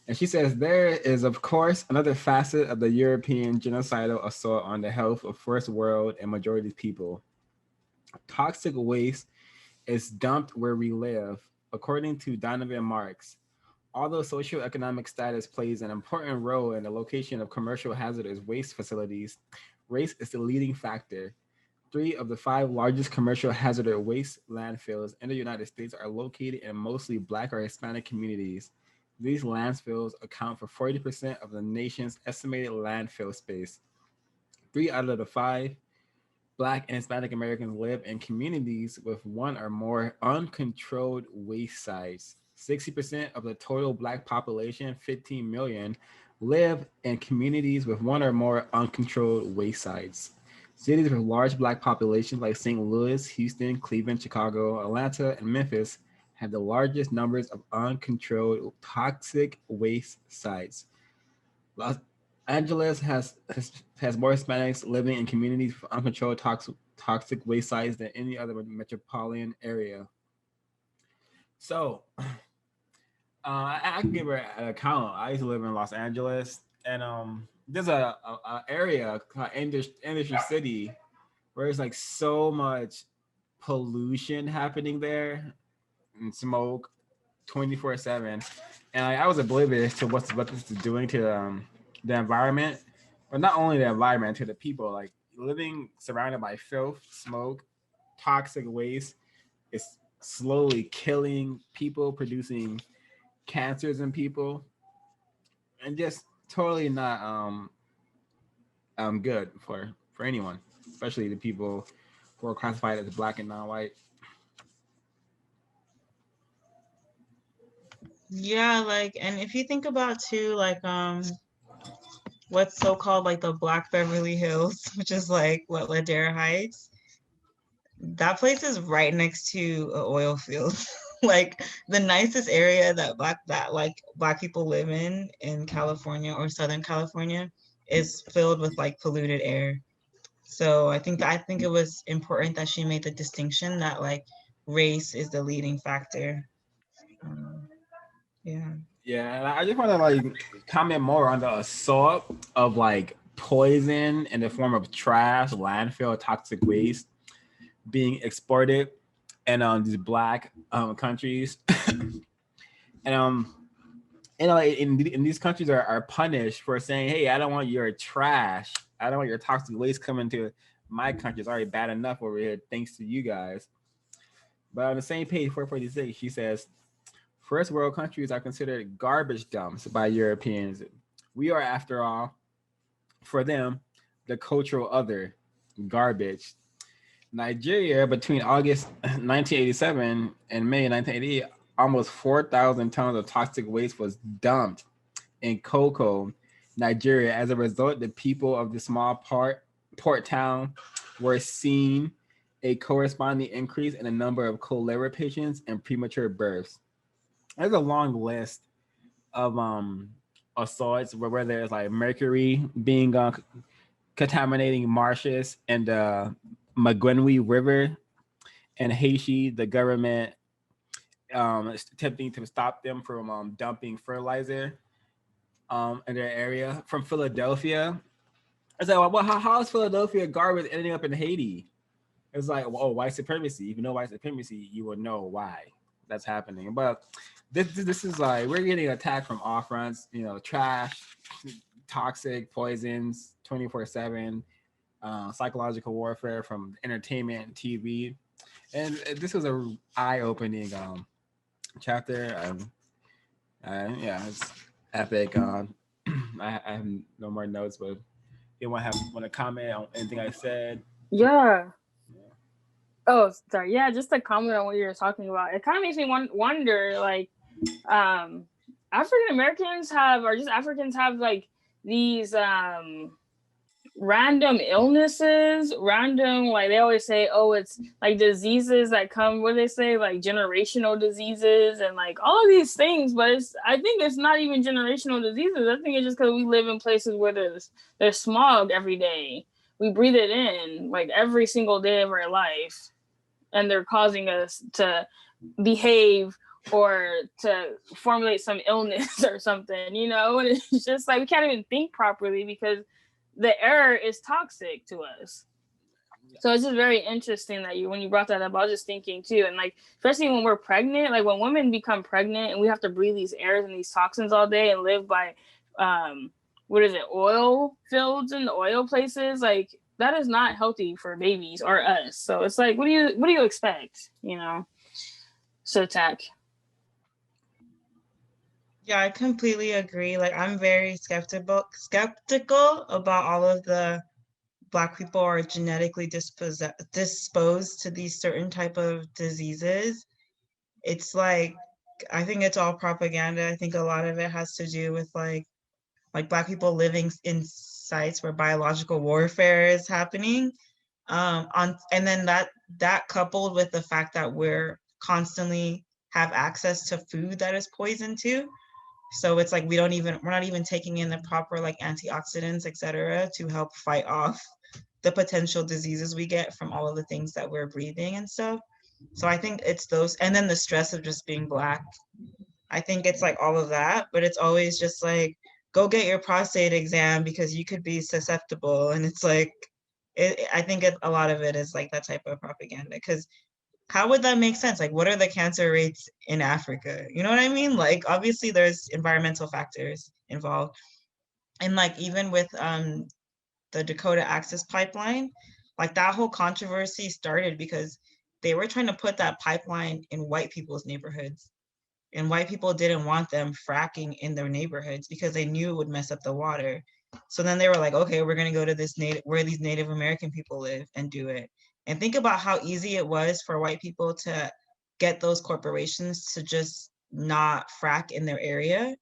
And she says, there is, of course, another facet of the European genocidal assault on the health of first world and majority people. Toxic waste is dumped where we live. According to Donovan Marks, although socioeconomic status plays an important role in the location of commercial hazardous waste facilities, race is the leading factor. 3 of the 5 largest commercial hazardous waste landfills in the United States are located in mostly Black or Hispanic communities. These landfills account for 40% of the nation's estimated landfill space. 3 out of the 5 Black and Hispanic Americans live in communities with 1 or more uncontrolled waste sites. 60% of the total Black population, 15 million, live in communities with 1 or more uncontrolled waste sites. Cities with large Black populations like St. Louis, Houston, Cleveland, Chicago, Atlanta, and Memphis have the largest numbers of uncontrolled toxic waste sites. Los Angeles has more Hispanics living in communities with uncontrolled toxic waste sites than any other metropolitan area. So, I can give her an account. I used to live in Los Angeles, and there's a area called Industry City where there's like so much pollution happening there and smoke 24/7, and I was oblivious to what this is doing to the environment, but not only the environment, to the people. Like living surrounded by filth, smoke, toxic waste is slowly killing people, producing cancers in people, and just totally not good for anyone, especially the people who are classified as Black and non-white. Yeah, like, and if you think about too, like what's so called like the Black Beverly Hills, which is like what, Ladera Heights, that place is right next to an oil field. Like the nicest area that black people live in California or Southern California is filled with like polluted air. So I think it was important that she made the distinction that like race is the leading factor. Um, yeah. Yeah, and I just want to like comment more on the assault of like poison in the form of trash, landfill, toxic waste being exported in these Black countries, and in these countries are punished for saying, hey, I don't want your trash, I don't want your toxic waste coming to my country. It's already bad enough over here thanks to you guys. But on the same page 446, she says, first world countries are considered garbage dumps by Europeans. We are, after all, for them, the cultural other, garbage. Nigeria, between August 1987 and May 1988, almost 4,000 tons of toxic waste was dumped in cocoa Nigeria. As a result, the people of the small port town were seeing a corresponding increase in the number of cholera patients and premature births. There's a long list of assaults where there's like mercury being contaminating marshes and the Magwenwi River and Haiti. The government is attempting to stop them from dumping fertilizer in their area. From Philadelphia, it's like, well, how is Philadelphia garbage ending up in Haiti? It's like, oh, white supremacy. If you know white supremacy, you will know why that's happening. But this is like we're getting attacked from all fronts. You know, trash, toxic, poisons, 24/7, psychological warfare from entertainment, TV, and this was a eye-opening chapter. Yeah, it's epic. I have no more notes, but you want to comment on anything I said? Yeah. Oh, sorry. Yeah, just to comment on what you were talking about. It kind of makes me wonder, like, African Americans or just Africans have like these random illnesses, like they always say, oh, it's like diseases that come, what they say, like generational diseases and like all of these things. But I think it's not even generational diseases. I think it's just because we live in places where there's smog every day. We breathe it in like every single day of our life, and they're causing us to behave or to formulate some illness or something, you know. And it's just like we can't even think properly because the air is toxic to us. So it's just very interesting that when you brought that up, I was just thinking too, and like especially when we're pregnant, like when women become pregnant and we have to breathe these airs and these toxins all day and live by oil fields and oil places, like that is not healthy for babies or us. So it's like, what do you expect, you know? So Tack. Yeah, I completely agree. Like, I'm very skeptical about all of the Black people are genetically disposed to these certain type of diseases. It's like, I think it's all propaganda. I think a lot of it has to do with like Black people living in sites where biological warfare is happening. And then that coupled with the fact that we're constantly have access to food that is poisoned too. So it's like we're not even taking in the proper like antioxidants, etc., to help fight off the potential diseases we get from all of the things that we're breathing and stuff. So I think it's those, and then the stress of just being Black. I think it's like all of that, but it's always just like, go get your prostate exam because you could be susceptible. And it's like, I think a lot of it is like that type of propaganda, because how would that make sense? Like, what are the cancer rates in Africa? You know what I mean? Like, obviously there's environmental factors involved. And like, even with the Dakota Access Pipeline, like that whole controversy started because they were trying to put that pipeline in white people's neighborhoods. And white people didn't want them fracking in their neighborhoods because they knew it would mess up the water. So then they were like, okay, we're going to go to where these Native American people live and do it. And think about how easy it was for white people to get those corporations to just not frack in their area,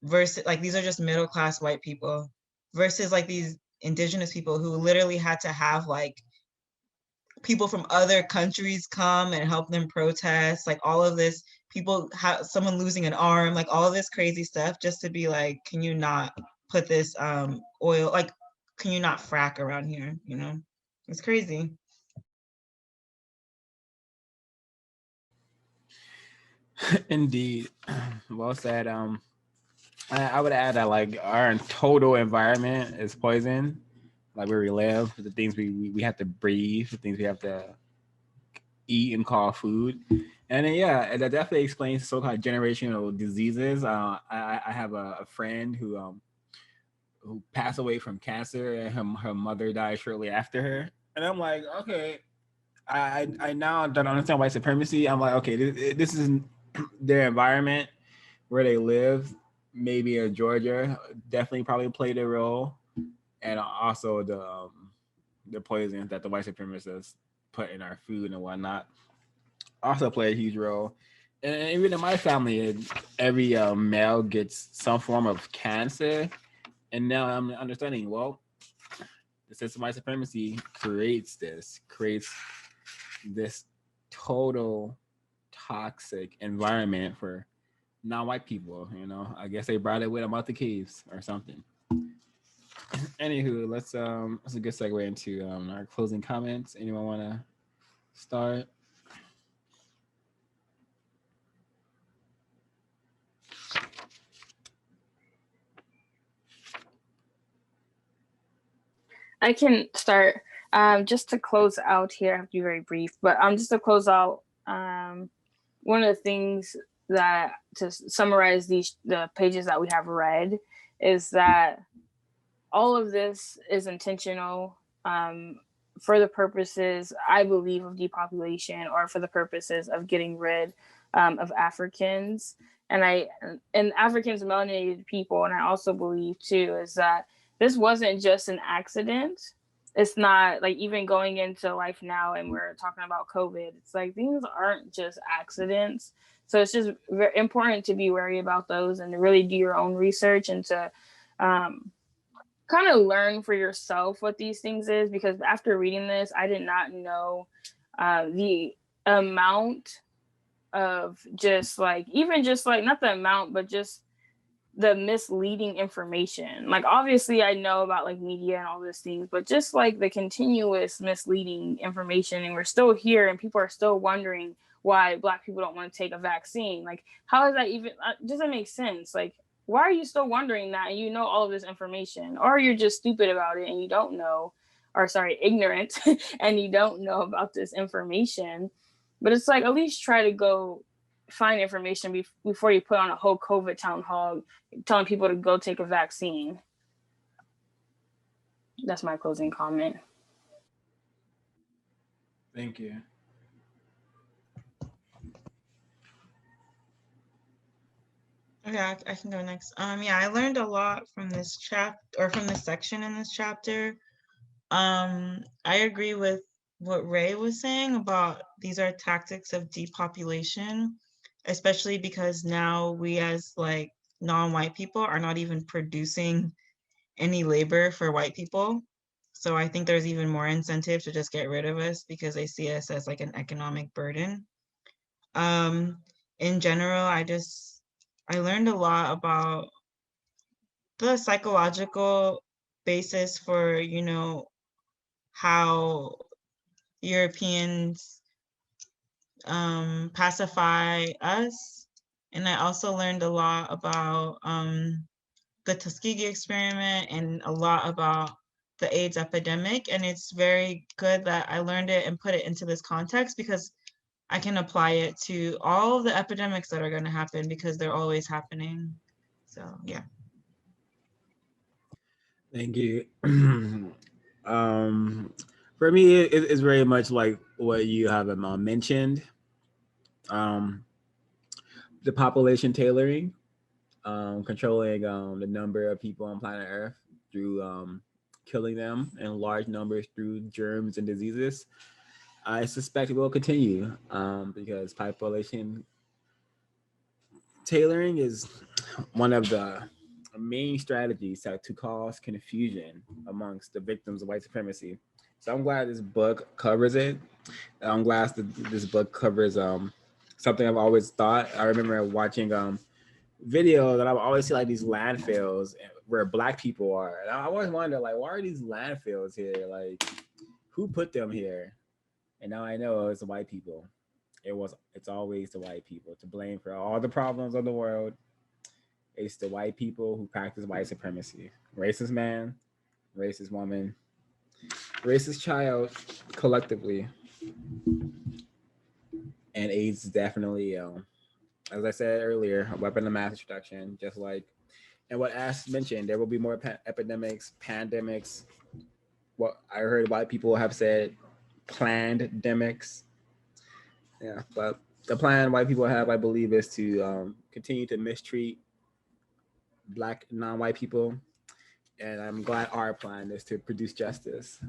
versus like these are just middle class white people, versus like these indigenous people who literally had to have like people from other countries come and help them protest, like all of this, people have someone losing an arm, like all of this crazy stuff, just to be like, can you not put this oil, like, can you not frack around here? You know, it's crazy. Indeed. Well said. I would add that like our total environment is poison. Like where we live, the things we have to breathe, the things we have to eat and call food. And then yeah, that definitely explains so-called generational diseases. I have a friend who passed away from cancer, and her mother died shortly after her. And I'm like, okay, I now don't understand white supremacy. I'm like, okay, this is their environment where they live. Maybe in Georgia, definitely probably played a role, and also the poison that the white supremacists put in our food and whatnot also play a huge role. And even in my family, every male gets some form of cancer. And now I'm understanding, well, the system of white supremacy creates this total toxic environment for non-white people. You know, I guess they brought it with them out the caves or something. Anywho, that's a good segue into our closing comments. Anyone want to start? I can start. Just to close out here, I have to be very brief, but just to close out, one of the things that, to summarize the pages that we have read, is that all of this is intentional, for the purposes, I believe, of depopulation, or for the purposes of getting rid of Africans. And Africans, melanated people, and I also believe too, is that this wasn't just an accident. It's not like, even going into life now and we're talking about COVID, it's like things aren't just accidents. So it's just very important to be wary about those and to really do your own research and to kind of learn for yourself what these things is, because after reading this, I did not know the amount of just like, even just like, not the amount, but just the misleading information. Like, obviously I know about like media and all these things, but just like the continuous misleading information, and we're still here and people are still wondering why Black people don't want to take a vaccine. Like, how is that even, doesn't make sense. Like, why are you still wondering that, and you know all of this information? Or you're just stupid about it and you don't know, or sorry, ignorant, and you don't know about this information. But it's like, at least try to go find information before you put on a whole COVID town hall telling people to go take a vaccine. That's my closing comment. Thank you. Okay, I can go next. Yeah, I learned a lot from this from this section in this chapter. I agree with what Ray was saying about these are tactics of depopulation, especially because now we as like non-white people are not even producing any labor for white people. So I think there's even more incentive to just get rid of us because they see us as like an economic burden. In general, I learned a lot about the psychological basis for, you know, how Europeans pacify us. And I also learned a lot about the Tuskegee experiment and a lot about the AIDS epidemic. And it's very good that I learned it and put it into this context, because I can apply it to all of the epidemics that are going to happen, because they're always happening. So, yeah. Thank you. For me, it's very much like what you have mentioned. The population tailoring, controlling the number of people on planet Earth through killing them in large numbers through germs and diseases. I suspect it will continue because population tailoring is one of the main strategies to cause confusion amongst the victims of white supremacy. So I'm glad this book covers it. I'm glad that this book covers something I've always thought. I remember watching video that I would always see like these landfills where Black people are, and I always wonder like, why are these landfills here? Like, who put them here? And now I know it's the white people. It's always the white people to blame for all the problems of the world. It's the white people who practice white supremacy. Racist man, racist woman, racist child, collectively. And AIDS is definitely, as I said earlier, a weapon of mass destruction. Just like, and what Ash mentioned, there will be more epidemics, pandemics. What I heard white people have said, planned demics. Yeah, but the plan white people have, I believe, is to continue to mistreat Black non-white people, and I'm glad our plan is to produce justice.